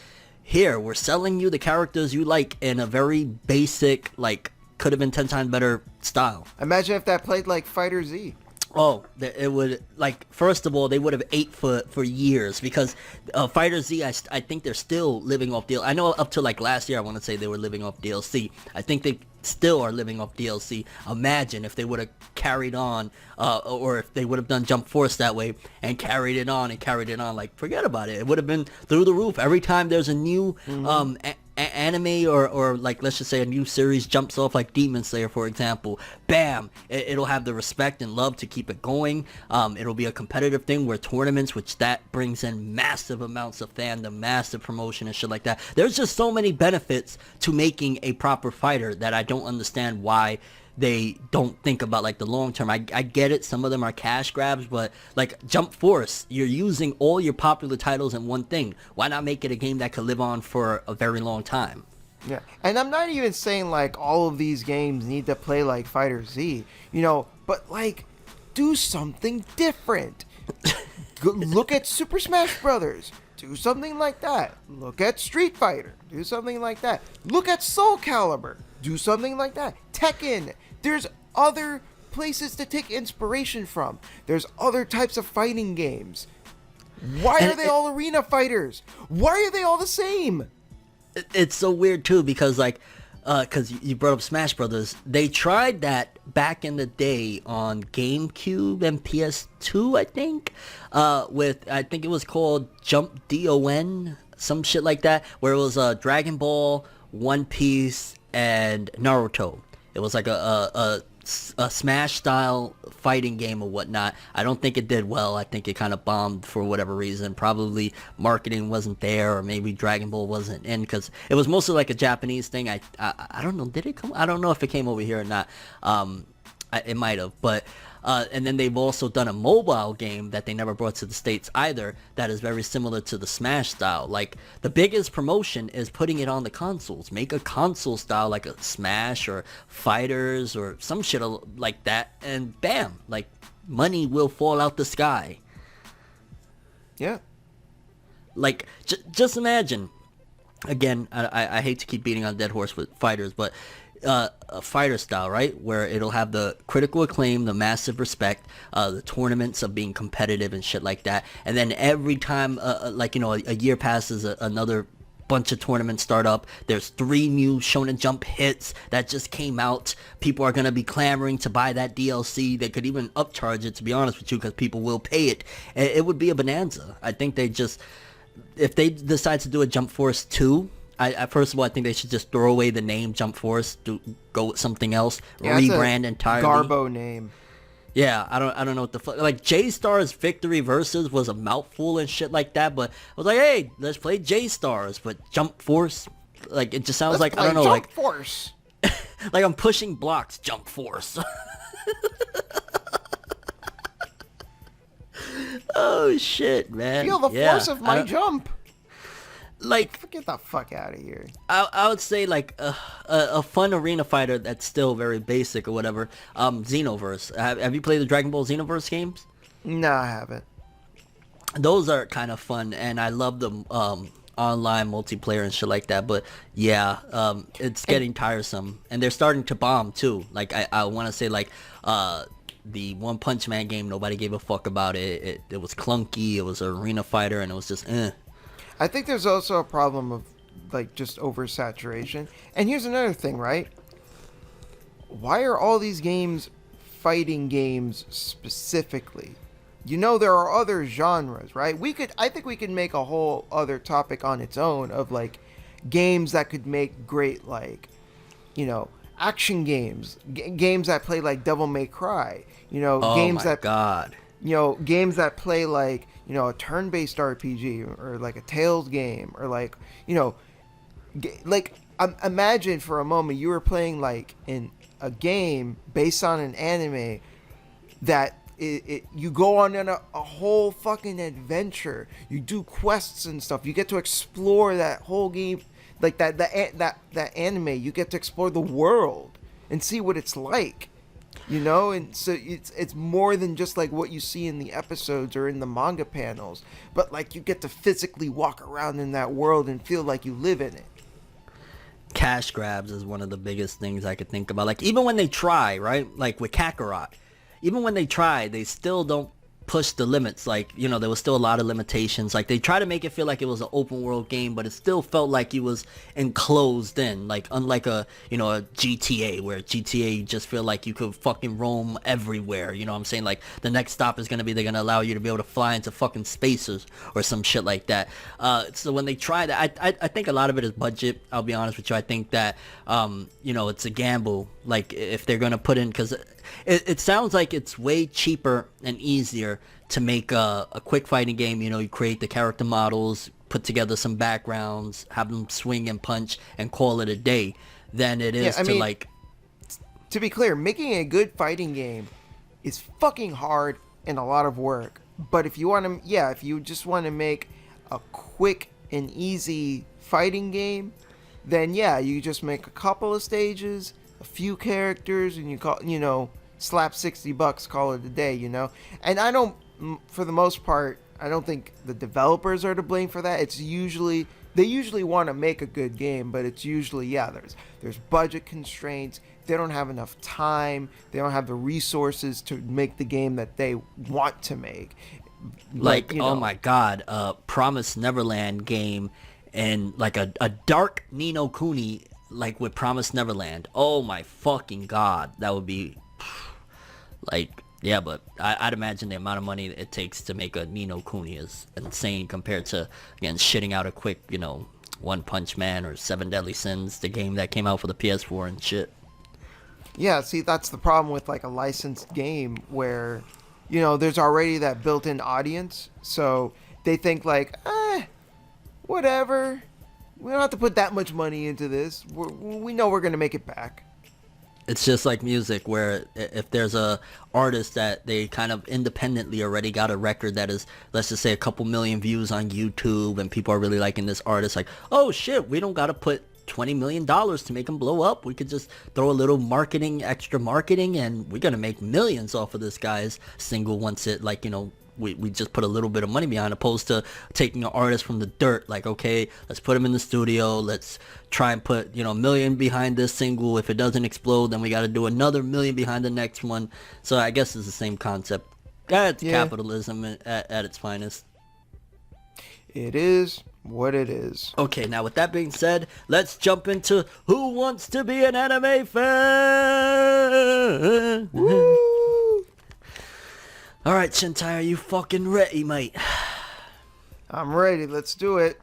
Here, we're selling you the characters you like in a very basic, like, could have been 10 times better style. Imagine if that played like Fighter Z. Oh, it would, like, first of all, they would have ate for years, because Fighter Z, I think they're still living off DLC. I know up to like last year, I want to say they were living off DLC. I think they still are living off DLC. Imagine if they would have carried on, or if they would have done Jump Force that way and carried it on, like, forget about it. It would have been through the roof. Every time there's a new anime or like, let's just say a new series jumps off, like Demon Slayer, for example, bam, it'll have the respect and love to keep it going. It'll be a competitive thing where tournaments, which that brings in massive amounts of fandom, massive promotion and shit like that. There's just so many benefits to making a proper fighter that I don't understand why they don't think about like the long term. I get it, some of them are cash grabs, but like Jump Force, you're using all your popular titles in one thing. Why not make it a game that could live on for a very long time? Yeah, and I'm not even saying like all of these games need to play like FighterZ, you know, but like do something different. Look at Super Smash Brothers. Do something like that. Look at Street Fighter. Do something like that. Look at Soul Calibur. Do something like that. Tekken. There's other places to take inspiration from. There's other types of fighting games. Why are they all arena fighters? Why are they all the same? It's so weird too, because like because you brought up Smash Brothers. They tried that back in the day on GameCube and PS2, I think, with, I think it was called Jump DON, some shit like that, where it was Dragon Ball, One Piece, and Naruto. It was like a Smash style fighting game or whatnot. I don't think it did well. I think it kind of bombed for whatever reason. Probably marketing wasn't there, or maybe Dragon Ball wasn't in, because it was mostly like a Japanese thing. I don't know. Did it come? I don't know if it came over here or not. It might have, but and then they've also done a mobile game that they never brought to the States either, that is very similar to the Smash style. Like, the biggest promotion is putting it on the consoles. Make a console style like a Smash or Fighterz or some shit like that, and bam, like, money will fall out the sky. Yeah. Like, just imagine, again, I hate to keep beating on a dead horse with Fighterz, but a fighter style, right, where it'll have the critical acclaim, the massive respect, the tournaments of being competitive and shit like that, and then every time like, you know, a year passes, another bunch of tournaments start up, there's 3 new Shonen Jump hits that just came out, people are gonna be clamoring to buy that DLC. They could even upcharge it, to be honest with you, because people will pay it. It would be a bonanza. I think they just, if they decide to do a Jump Force 2, I first of all, I think they should just throw away the name Jump Force, go with something else, rebrand entirely. Garbo name. Yeah, I don't know what the fuck. Like, J-Stars Victory Versus was a mouthful and shit like that, but I was like, hey, let's play J-Stars, but Jump Force, like, it just sounds like, I don't know, Jump like Force. like I'm pushing blocks, Jump Force. Oh shit, man. Feel the force of my jump. Like, get the fuck out of here. I would say like a fun arena fighter that's still very basic or whatever. Xenoverse. Have you played the Dragon Ball Xenoverse games? No, I haven't. Those are kind of fun, and I love the online multiplayer and shit like that. But yeah, it's getting tiresome, and they're starting to bomb too. Like, I want to say, like, the One Punch Man game, nobody gave a fuck about it. It was clunky. It was an arena fighter, and it was just I think there's also a problem of, like, just oversaturation. And here's another thing, right? Why are all these games fighting games specifically? You know, there are other genres, right? I think we could make a whole other topic on its own of, like, games that could make great, like, you know, action games. Games that play like Devil May Cry. You know, games that... God. You know, games that play like, you know, a turn-based RPG or like a Tales game, or like, you know, like, imagine for a moment you were playing like in a game based on an anime that you go on a whole fucking adventure. You do quests and stuff. You get to explore that whole game, like that anime. You get to explore the world and see what it's like. You know, and so it's more than just like what you see in the episodes or in the manga panels, but like you get to physically walk around in that world and feel like you live in it. Cash grabs is one of the biggest things I could think about. Like, even when they try, right? Like with Kakarot, even when they try, they still don't push the limits. Like, you know, there was still a lot of limitations. Like, they try to make it feel like it was an open world game, but it still felt like it was enclosed in. Like, unlike a GTA, where GTA you just feel like you could fucking roam everywhere. You know what I'm saying? Like, the next stop is gonna be, they're gonna allow you to be able to fly into fucking spaces or some shit like that. So when they try that, I think a lot of it is budget. I'll be honest with you. I think that it's a gamble. Like, if they're gonna put in, because it sounds like it's way cheaper and easier to make a quick fighting game. You know, you create the character models, put together some backgrounds, have them swing and punch, and call it a day, than it is to be clear, making a good fighting game is fucking hard and a lot of work. But if you just want to make a quick and easy fighting game, then you just make a couple of stages, a few characters, and slap $60, call it a day, And for the most part, I don't think the developers are to blame for that. They usually want to make a good game, but it's usually, there's budget constraints. They don't have enough time. They don't have the resources to make the game that they want to make. Oh my God, Promised Neverland game, and like a dark Ni no Kuni, like with Promised Neverland. Oh my fucking God, that would be but I'd imagine the amount of money it takes to make a Ni no Kuni is insane compared to, again, shitting out a quick, One Punch Man or Seven Deadly Sins, the game that came out for the PS4 and shit. Yeah, see, that's the problem with like a licensed game where, there's already that built-in audience. So they think like, whatever. We don't have to put that much money into this. We know we're going to make it back. It's just like music, where if there's a artist that they kind of independently already got a record that is, let's just say, a couple million views on YouTube, and people are really liking this artist, like, oh shit, we don't got to put $20 million to make them blow up. We could just throw a little extra marketing, and we're going to make millions off of this guy's single once it, we just put a little bit of money behind, opposed to taking an artist from the dirt. Like, okay, let's put him in the studio. Let's try and put, $1 million behind this single. If it doesn't explode, then we got to do another $1 million behind the next one. So I guess it's the same concept. It's capitalism at its finest. It is what it is. Okay, now with that being said, let's jump into Who Wants to Be an Anime Fan? Woo! Alright, Shintai, are you fucking ready, mate? I'm ready. Let's do it.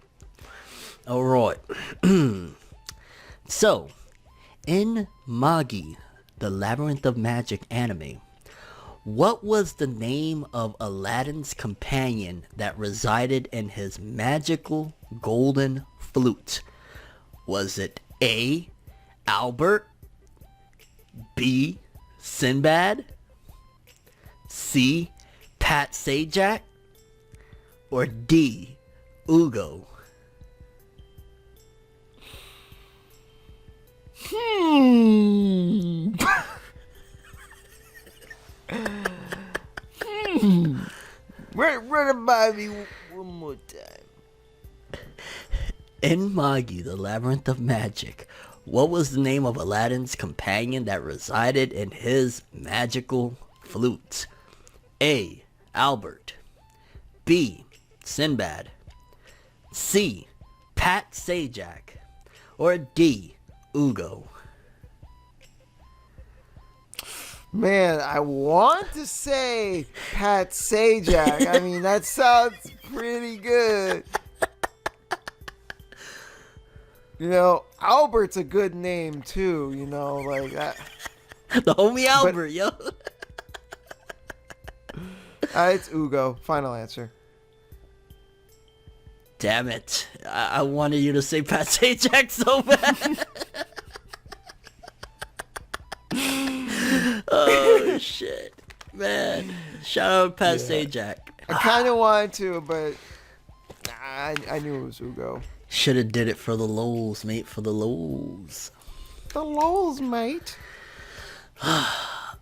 Alright. So, in Magi, the Labyrinth of Magic anime, what was the name of Aladdin's companion that resided in his magical golden flute? Was it A, Albert, B, Sinbad, C, Pat Sajak, or D, Ugo? Run it by me one more time. In Magi, the Labyrinth of Magic, what was the name of Aladdin's companion that resided in his magical flute? A, Albert, B, Sinbad, C, Pat Sajak, or D, Ugo? Man, I want to say Pat Sajak. I mean, that sounds pretty good. Albert's a good name too, like that. The homie Albert, yo. It's Ugo. Final answer. Damn it. I wanted you to say Pat Sajak so bad. Oh, shit. Man. Shout out Pat Sajak. I kind of wanted to, but I knew it was Ugo. Should have did it for the lols, mate. For the lols. The lols, mate.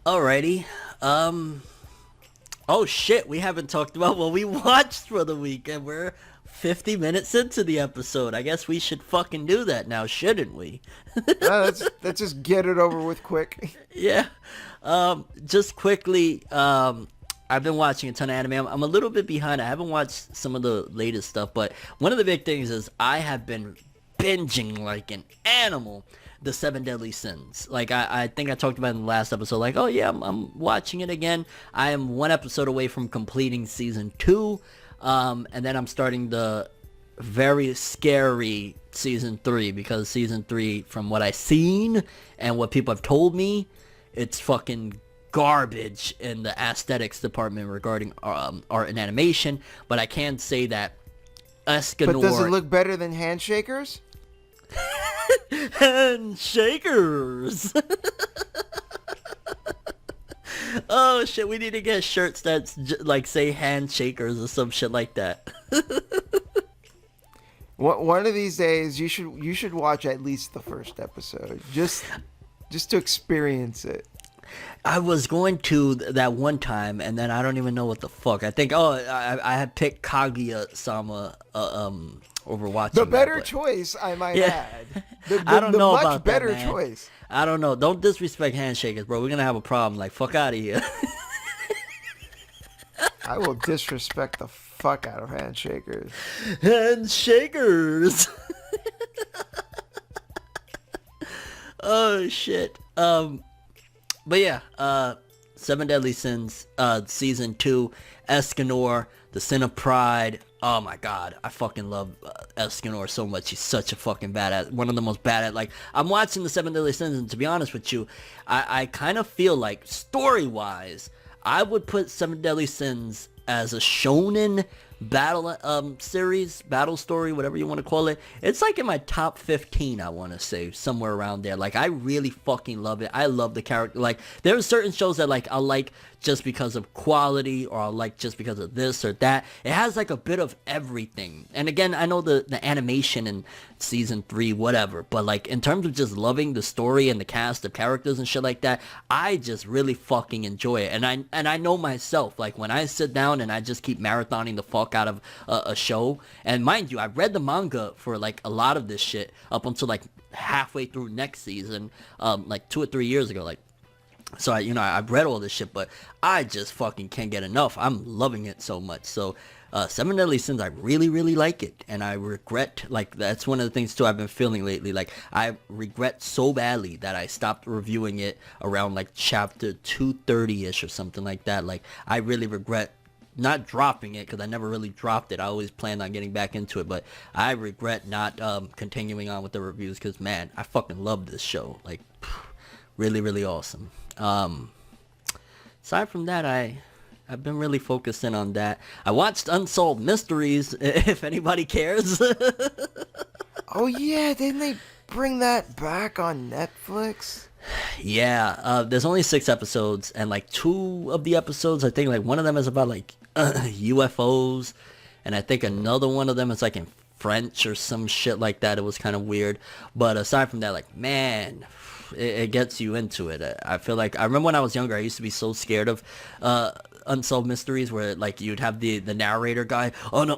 Alrighty. Oh shit, we haven't talked about what we watched for the week, and we're 50 minutes into the episode. I guess we should fucking do that now, shouldn't we? Let's just get it over with quick. Yeah. Just quickly, I've been watching a ton of anime. I'm a little bit behind. I haven't watched some of the latest stuff, but one of the big things is I have been binging like an animal the Seven Deadly Sins. Like I think I talked about in the last episode. Like, oh yeah, I'm watching it again. I am one episode away from completing season 2, and then I'm starting the very scary season 3, because season 3, from what I've seen and what people have told me, it's fucking garbage in the aesthetics department regarding art and animation. But I can say that Escanor... But does it look better than Handshakers? Handshakers! Oh shit, we need to get shirts that like say Handshakers or some shit like that. One of these days, you should watch at least the first episode, just to experience it. I was going to that one time, and then I don't even know what the fuck. I think, I had picked Kaguya-sama over watching the better that, choice, I might add. I don't know much about better that, man. choice. I don't know. Don't disrespect Handshakers, bro. We're gonna have a problem. Like, fuck out of here. I will disrespect the fuck out of Handshakers. Handshakers. Oh shit. But yeah, Seven Deadly Sins, season 2, Escanor, the Sin of Pride. Oh my god, I fucking love Escanor so much. He's such a fucking badass. One of the most badass. Like, I'm watching the Seven Deadly Sins, and to be honest with you, I kind of feel like, story-wise, I would put Seven Deadly Sins as a shonen battle series, battle story, whatever you want to call it. It's like in my top 15, I want to say, somewhere around there. Like, I really fucking love it. I love the character. Like, there are certain shows that like I like just because of quality, or I like just because of this or that. It has like a bit of everything. And again, I know the animation in season 3, whatever, but like in terms of just loving the story and the cast of characters and shit like that, I just really fucking enjoy it. And I know myself, like when I sit down and I just keep marathoning the fuck out of a show, and mind you, I read the manga for like a lot of this shit up until like halfway through next season, like 2 or 3 years ago, like. So I've read all this shit, but I just fucking can't get enough. I'm loving it so much. So Seven Deadly Sins, I really, really like it, and I regret, like, that's one of the things too I've been feeling lately. Like, I regret so badly that I stopped reviewing it around like chapter 230-ish or something like that. Like, I really regret not dropping it, because I never really dropped it. I always planned on getting back into it, but I regret not continuing on with the reviews, because man, I fucking love this show. Like, really, really awesome. Aside from that, I've been really focusing on that. I watched Unsolved Mysteries, if anybody cares. Oh yeah, didn't they bring that back on Netflix? Yeah, there's only 6 episodes, and like 2 of the episodes, I think like one of them is about like UFOs, and I think another one of them is like in French or some shit like that. It was kind of weird, but aside from that, like, man, it gets you into it. I feel like, I remember when I was younger, I used to be so scared of Unsolved Mysteries, where like you'd have the narrator guy on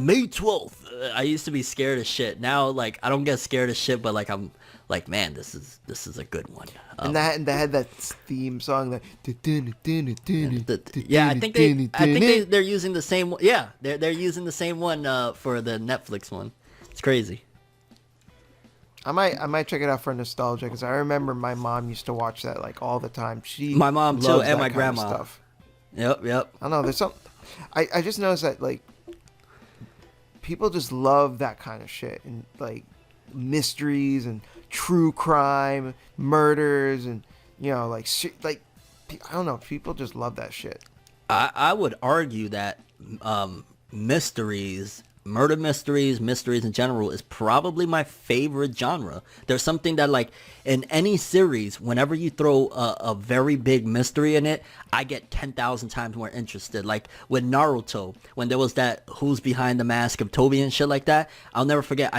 May 12th. I used to be scared as shit. Now, like, I don't get scared as shit, but like, I'm like, man, this is a good one. And they had that theme song that. Yeah, I think they're using the same one. Yeah, they're using the same one for the Netflix one. It's crazy. I might check it out for nostalgia, because I remember my mom used to watch that like all the time. My mom too, and my grandma. Stuff. Yep. I don't know. There's some. I just noticed that like people just love that kind of shit, and like mysteries and true crime, murders, and like I don't know. People just love that shit. I would argue that murder mysteries in general is probably my favorite genre. There's something that, like, in any series, whenever you throw a very big mystery in it, I get 10,000 times more interested. Like with Naruto, when there was that who's behind the mask of Toby and shit like that, I'll never forget.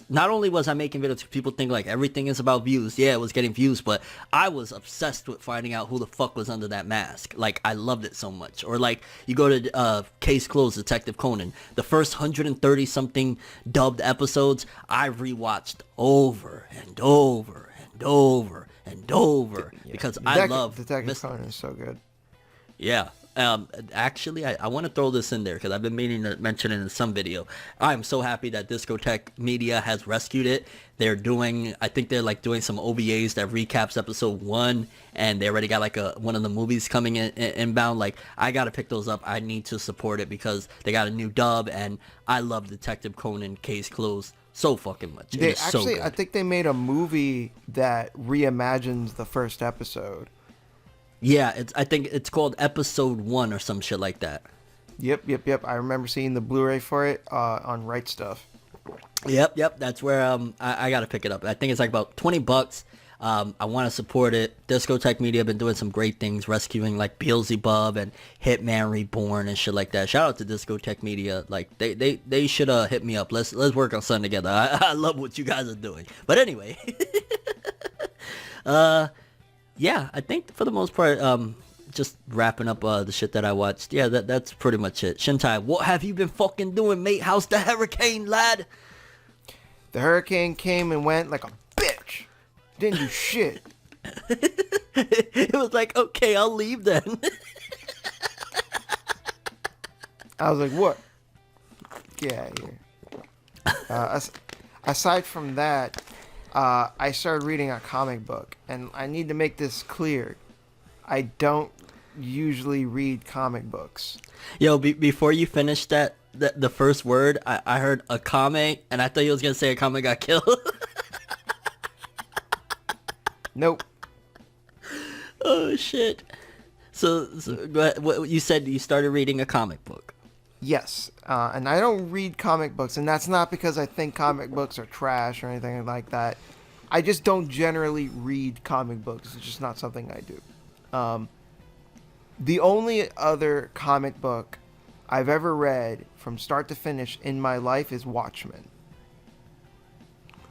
Not only was I making videos, people think like everything is about views. Yeah, it was getting views, but I was obsessed with finding out who the fuck was under that mask. Like, I loved it so much. Or like, you go to Case Closed, Detective Conan, the first 130 something dubbed episodes, I rewatched over and over and over and over, because I love Detective Conan is so good. Yeah, Actually, I want to throw this in there because I've been meaning to mention it in some video. I'm so happy that Discotek Media has rescued it. They're doing, I think they're like doing some OVAs that recaps episode 1, and they already got like one of the movies coming in inbound. Like, I gotta pick those up. I need to support it because they got a new dub, and I love Detective Conan Case Closed so fucking much. They It's so actually, good. I think they made a movie that reimagines the first episode. Yeah, I think it's called Episode 1 or some shit like that. Yep. I remember seeing the Blu-ray for it on Right Stuff. Yep. That's where I gotta pick it up. I think it's like about $20. I want to support it. Discotek Media have been doing some great things, rescuing like Beelzebub and Hitman Reborn and shit like that. Shout out to Discotek Media. Like they should hit me up. Let's work on something together. I love what you guys are doing. But anyway, yeah, I think for the most part, just wrapping up the shit that I watched. Yeah, that's pretty much it. Shintai, what have you been fucking doing, mate? How's the hurricane, lad? The hurricane came and went like a bitch. Didn't do shit. It was like, okay, I'll leave then. I was like, what? Get out of here. Aside from that, I started reading a comic book, and I need to make this clear. I don't usually read comic books. Yo, before you finish that, the first word, I heard a Akame, and I thought you was gonna say Akame got killed. Nope. Oh shit. So go ahead. What you said, you started reading a comic book. Yes, and I don't read comic books, and that's not because I think comic books are trash or anything like that. I just don't generally read comic books. It's just not something I do. The only other comic book I've ever read from start to finish in my life is Watchmen,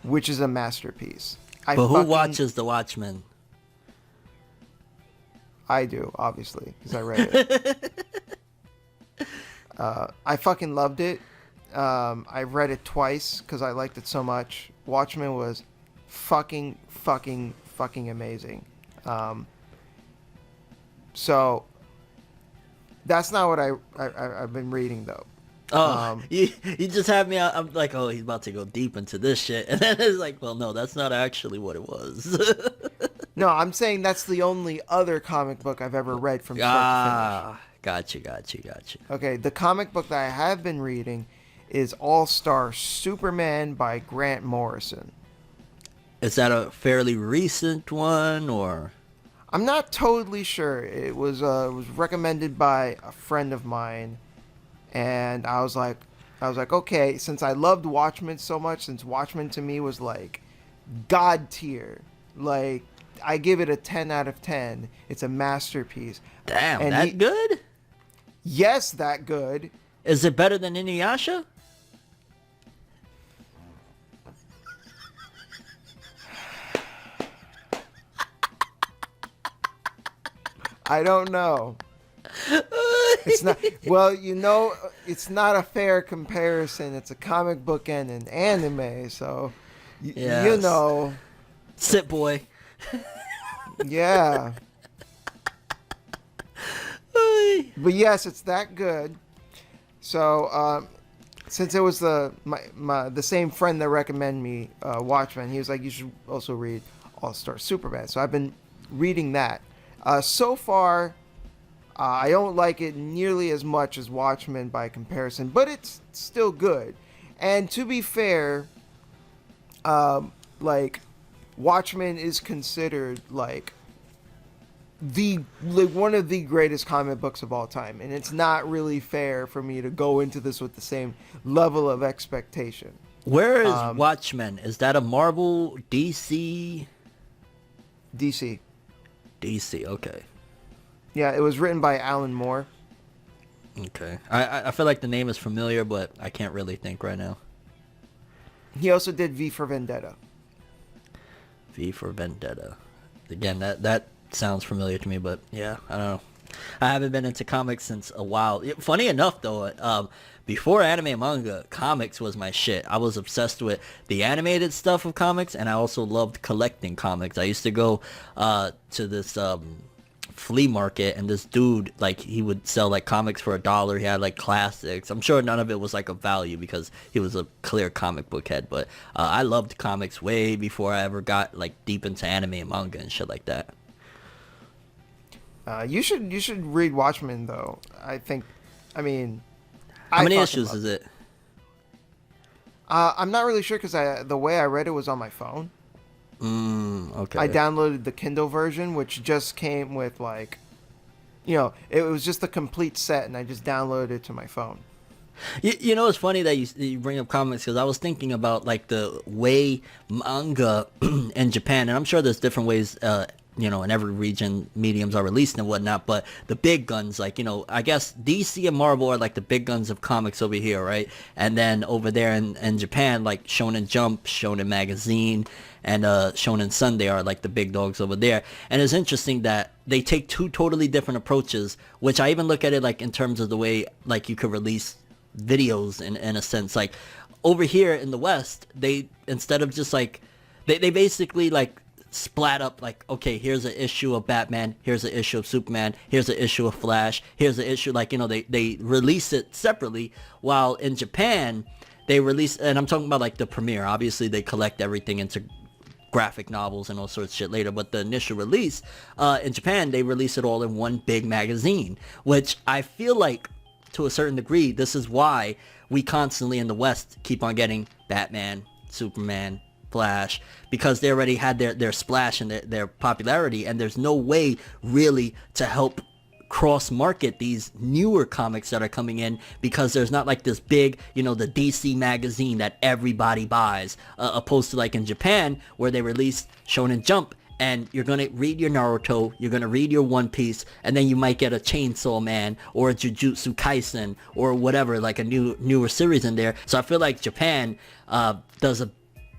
which is a masterpiece. But who watches the Watchmen? I do, obviously, because I read it. I fucking loved it. I read it twice because I liked it so much. Watchmen was fucking amazing. So that's not what I've been reading though. Oh, you just had me out. I'm like, oh, he's about to go deep into this shit, and then it's like, well, no, that's not actually what it was. No, I'm saying that's the only other comic book I've ever read from start to finish. Got you. Okay, the comic book that I have been reading is All-Star Superman by Grant Morrison. Is that a fairly recent one, or? I'm not totally sure. It was recommended by a friend of mine, and I was like, okay, since I loved Watchmen so much, since Watchmen to me was like god tier, like I give it a 10 out of 10. It's a masterpiece. Damn, and that good? Yes, that good. Is it better than Inuyasha? I don't know. It's not, well, you know, it's not a fair comparison. It's a comic book and an anime, so you know. Sit boy. Yeah. But yes, it's that good. So since it was the same friend that recommended me Watchmen, he was like, you should also read All-Star Superman. So I've been reading that. So far, I don't like it nearly as much as Watchmen by comparison, but it's still good. And to be fair, like Watchmen is considered like one of the greatest comic books of all time, and it's not really fair for me to go into this with the same level of expectation. Where is Watchmen? Is that a Marvel, DC? DC. DC, okay. Yeah, it was written by Alan Moore. Okay. I feel like the name is familiar, but I can't really think right now. He also did V for Vendetta. V for Vendetta. Again, that sounds familiar to me, but yeah, I don't know. I haven't been into comics since a while. Funny enough, though, before anime and manga, comics was my shit. I was obsessed with the animated stuff of comics, and I also loved collecting comics. I used to go to this flea market, and this dude, like, he would sell like comics for $1. He had like classics. I'm sure none of it was like of value because he was a clear comic book head, but I loved comics way before I ever got like deep into anime and manga and shit like that. You should read Watchmen though. I mean, how many issues is it? I'm not really sure because the way I read it was on my phone. Okay. I downloaded the Kindle version, which just came with like, it was just the complete set, and I just downloaded it to my phone. You know, it's funny that you bring up comics because I was thinking about like the way manga in Japan, and I'm sure there's different ways, in every region mediums are released and whatnot, but the big guns, like, I guess DC and Marvel are like the big guns of comics over here, right? And then over there in Japan, like Shonen Jump, Shonen Magazine, and Shonen Sunday are like the big dogs over there. And it's interesting that they take two totally different approaches, which I even look at it like in terms of the way like you could release videos in a sense. Like over here in the West, they, instead of just like, they basically like splat up like, okay, here's an issue of Batman, here's an issue of Superman, here's an issue of Flash, here's an issue, like, they release it separately, while in Japan they release, and I'm talking about like the premiere, obviously they collect everything into graphic novels and all sorts of shit later, but the initial release in Japan, they release it all in one big magazine, which I feel like to a certain degree this is why we constantly in the West keep on getting Batman, Superman, Flash, because they already had their splash and their popularity, and there's no way really to help cross market these newer comics that are coming in, because there's not like this big, the DC magazine that everybody buys, opposed to like in Japan where they release Shonen Jump, and you're gonna read your Naruto, you're gonna read your One Piece, and then you might get a Chainsaw Man or a Jujutsu Kaisen or whatever, like a newer series in there. So I feel like Japan does a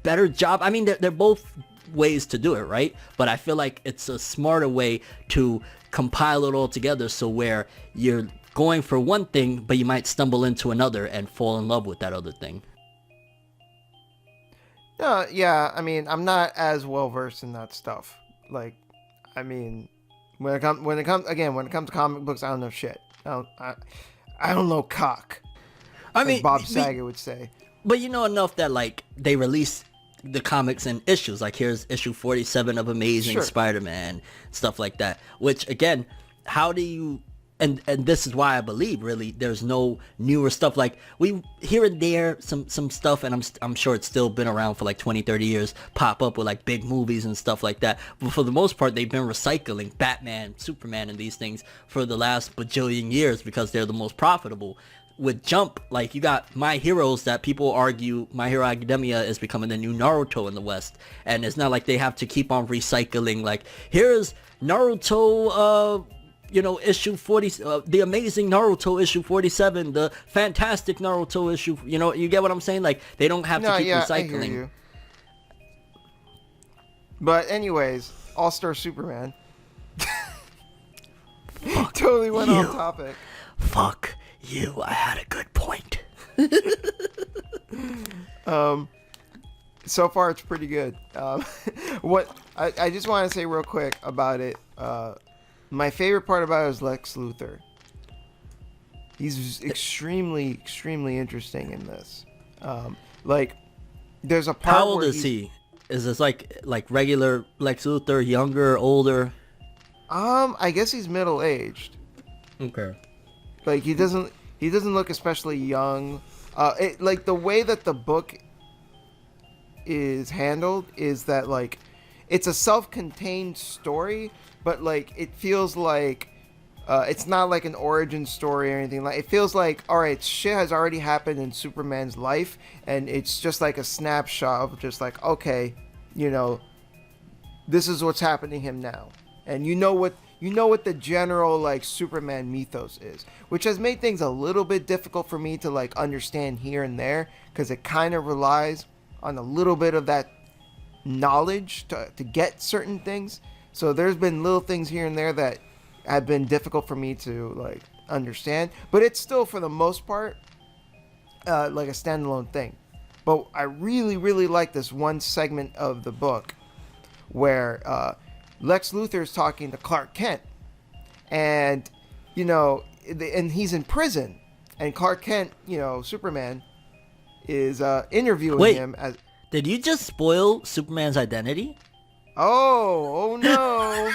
better job. I mean, they're both ways to do it, right? But I feel like it's a smarter way to compile it all together, so where you're going for one thing, but you might stumble into another and fall in love with that other thing. Yeah, I mean, I'm not as well versed in that stuff. Like, I mean, when it comes to comic books, I don't know shit. I don't know cock. I mean, Bob Saget would say. But you know enough that like they release the comics in issues, like here's issue 47 of Amazing Spider-Man, stuff like that, which again, how do you, and this is why I believe really there's no newer stuff. Like we here and there some stuff, and I'm sure it's still been around for like 20-30 years, pop up with like big movies and stuff like that, but for the most part they've been recycling Batman, Superman, and these things for the last bajillion years because they're the most profitable. With Jump, like you got My Heroes that people argue My Hero Academia is becoming the new Naruto in the West, and it's not like they have to keep on recycling like here's Naruto issue 40, the Amazing Naruto issue 47, the Fantastic Naruto issue, you get what I'm saying? Like they don't have to keep recycling. I hear you. But anyways, All-Star Superman totally went off topic. Fuck you, I had a good point. So far it's pretty good. What I just want to say real quick about it, my favorite part about it is Lex Luthor. He's extremely interesting in this. Like there's a part. How old is he? Is this like regular Lex Luthor, younger, older? I guess he's middle-aged. Okay. Like he doesn't look especially young. Like the way that the book is handled is that like it's a self-contained story, but like it feels like it's not like an origin story or anything. Like it feels like, all right, shit has already happened in Superman's life, and it's just like a snapshot of just like, okay, this is what's happening to him now, and you know what the general like Superman mythos is, which has made things a little bit difficult for me to like understand here and there, because it kind of relies on a little bit of that knowledge to get certain things. So there's been little things here and there that have been difficult for me to like understand, but it's still for the most part like a standalone thing. But I really like this one segment of the book where Lex Luthor is talking to Clark Kent, and and he's in prison, and Clark Kent, Superman, is interviewing him as. Did you just spoil Superman's identity? Oh no.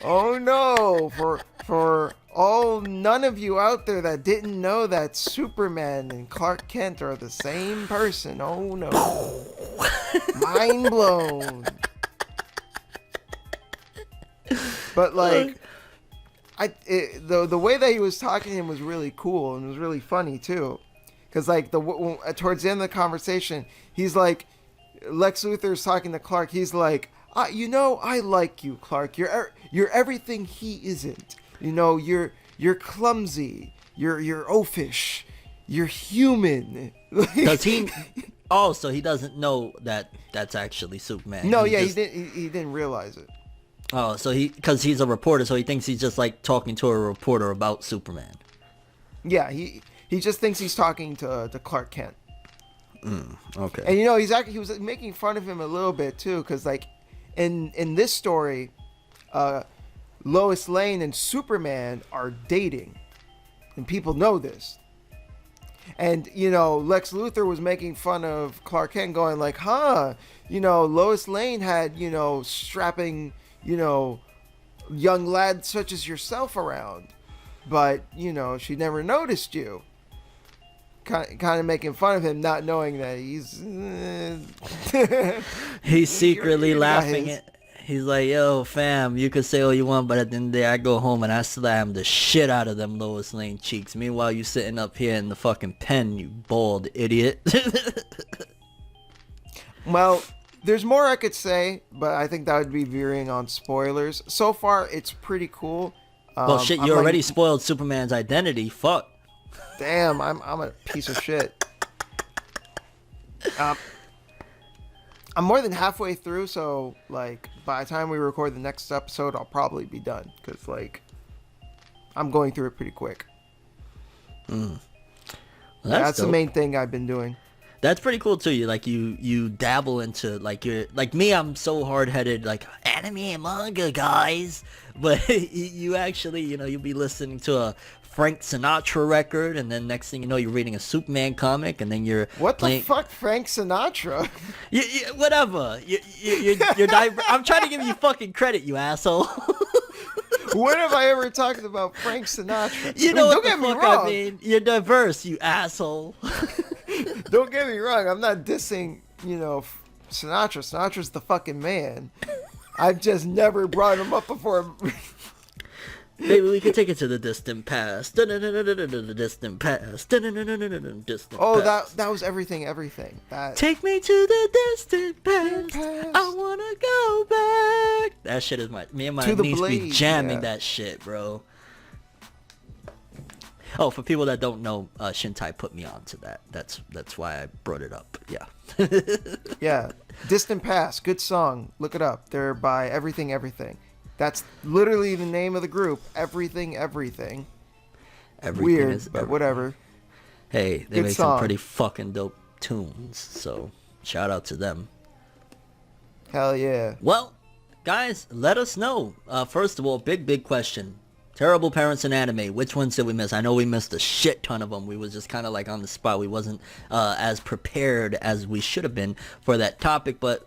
Oh no, for none of you out there that didn't know that Superman and Clark Kent are the same person. Oh no. Mind blown. But like the way that he was talking to him was really cool, and it was really funny too. Cuz like towards the end of the conversation, he's like, Lex Luthor's talking to Clark. He's like, I like you, Clark. You're everything he isn't. You're clumsy. You're oafish. You're human. Does he? Oh, so he doesn't know that that's actually Superman. No, he didn't realize it. Oh, so because he's a reporter, so he thinks he's just like talking to a reporter about Superman. Yeah, he just thinks he's talking to Clark Kent. Okay. And he was making fun of him a little bit too, because like in this story, Lois Lane and Superman are dating, and people know this. And Lex Luthor was making fun of Clark Kent, going like, Lois Lane had strapping young lads such as yourself around, but she never noticed you. Kind of making fun of him, not knowing that he's secretly laughing at. He's like, yo, fam, you could say all you want, but at the end of the day, I go home and I slam the shit out of them Lois Lane cheeks. Meanwhile, you sitting up here in the fucking pen, you bald idiot. Well, there's more I could say, but I think that would be veering on spoilers. So far, it's pretty cool. Well, shit, you already spoiled Superman's identity. Fuck. Damn, I'm a piece of shit. I'm more than halfway through, so like by the time we record the next episode, I'll probably be done, because like I'm going through it pretty quick. Well, that's the main thing I've been doing. That's pretty cool too. You dabble into like you're like me. I'm so hard headed, like anime and manga guys, but you actually you'll be listening to a Frank Sinatra record, and then next thing you know, you're reading a Superman comic, and then you're the fuck, Frank Sinatra? Whatever. I'm trying to give you fucking credit, you asshole. When have I ever talked about Frank Sinatra? Don't get me wrong. I mean, you're diverse, you asshole. Don't get me wrong. I'm not dissing, Sinatra. Sinatra's the fucking man. I've just never brought him up before. Maybe we could take it to the distant past. The distant past. Distant oh, past. that was everything. Take me to the distant past. I wanna go back. That shit is me and my niece be jamming that shit, bro. Oh, for people that don't know, Shintai put me on to that. That's why I brought it up. Yeah. Yeah. Distant Past, good song. Look it up. They're by Everything Everything. That's literally the name of the group. Everything. Everything Weird, is but whatever. Hey, they make some pretty fucking dope tunes. So shout out to them. Hell yeah. Well, guys, let us know. First of all, big question. Terrible parents in anime. Which ones did we miss? I know we missed a shit ton of them. We was just kind of like on the spot. We wasn't as prepared as we should have been for that topic. But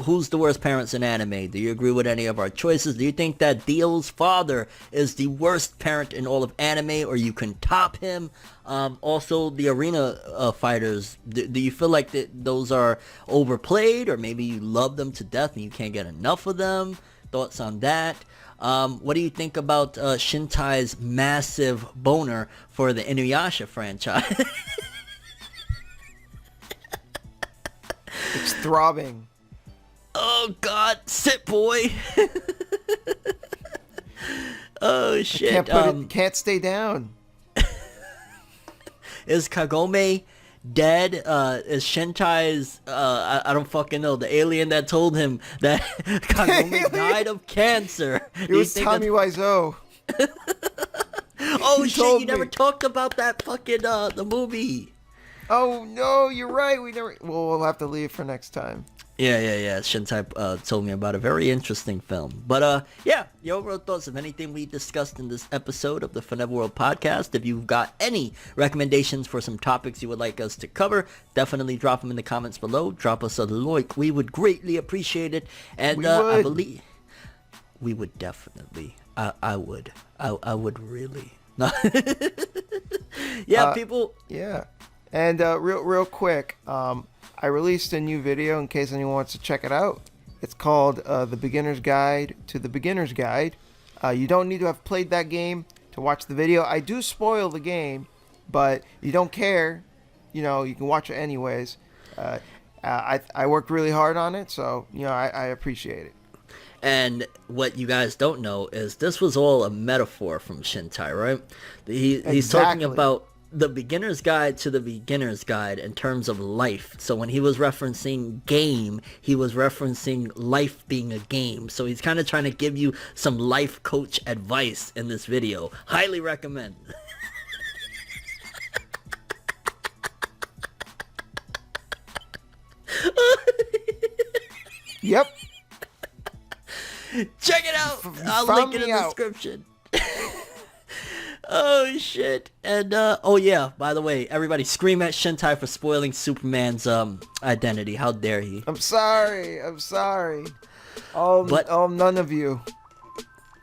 who's the worst parents in anime? Do you agree with any of our choices? Do you think that Dio's father is the worst parent in all of anime, or you can top him? Also, the arena fighters. Do you feel like those are overplayed, or maybe you love them to death and you can't get enough of them? Thoughts on that? What do you think about Shintai's massive boner for the Inuyasha franchise? It's throbbing. Oh God, sit boy. Oh shit. Can't stay down. Is Kagome dead? Is Shintai's I don't fucking know, the alien that told him that Kagome died of cancer? It was Tommy Wiseau. Oh shit, you never talked about that fucking the movie. Oh no, you're right. We never. Well, we'll have to leave for next time. Yeah. Shintai told me about a very interesting film. But yeah, your overall thoughts of anything we discussed in this episode of the ForneverWorld podcast. If you've got any recommendations for some topics you would like us to cover, definitely drop them in the comments below. Drop us a like. We would greatly appreciate it. And I believe we would definitely. I would really. No. Yeah, people. Yeah. And real quick, I released a new video in case anyone wants to check it out. It's called The Beginner's Guide to the Beginner's Guide. You don't need to have played that game to watch the video. I do spoil the game, but you don't care. You know, you can watch it anyways. I worked really hard on it, so, you know, I appreciate it. And what you guys don't know is this was all a metaphor from Shintai, right? He's talking about the beginner's guide to the beginner's guide in terms of life. So when he was referencing game, he was referencing life being a game. So he's kind of trying to give you some life coach advice in this video. Highly recommend. Yep. Check it out. I'll link it in the description. Oh shit. And oh yeah, by the way, everybody scream at Shintai for spoiling Superman's identity. How dare he? I'm sorry. None of you.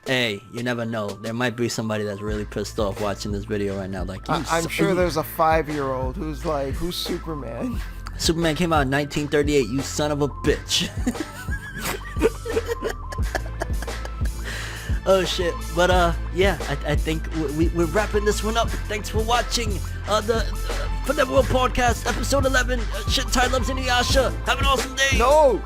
Hey, you never know. There might be somebody that's really pissed off watching this video right now. Like, I'm sure there's a 5-year-old who's like, who's Superman? Superman came out in 1938, you son of a bitch. Oh shit, but yeah, I think we're wrapping this one up. Thanks for watching the ForneverWorld podcast, episode 11. Shintai loves Inuyasha. Have an awesome day. No!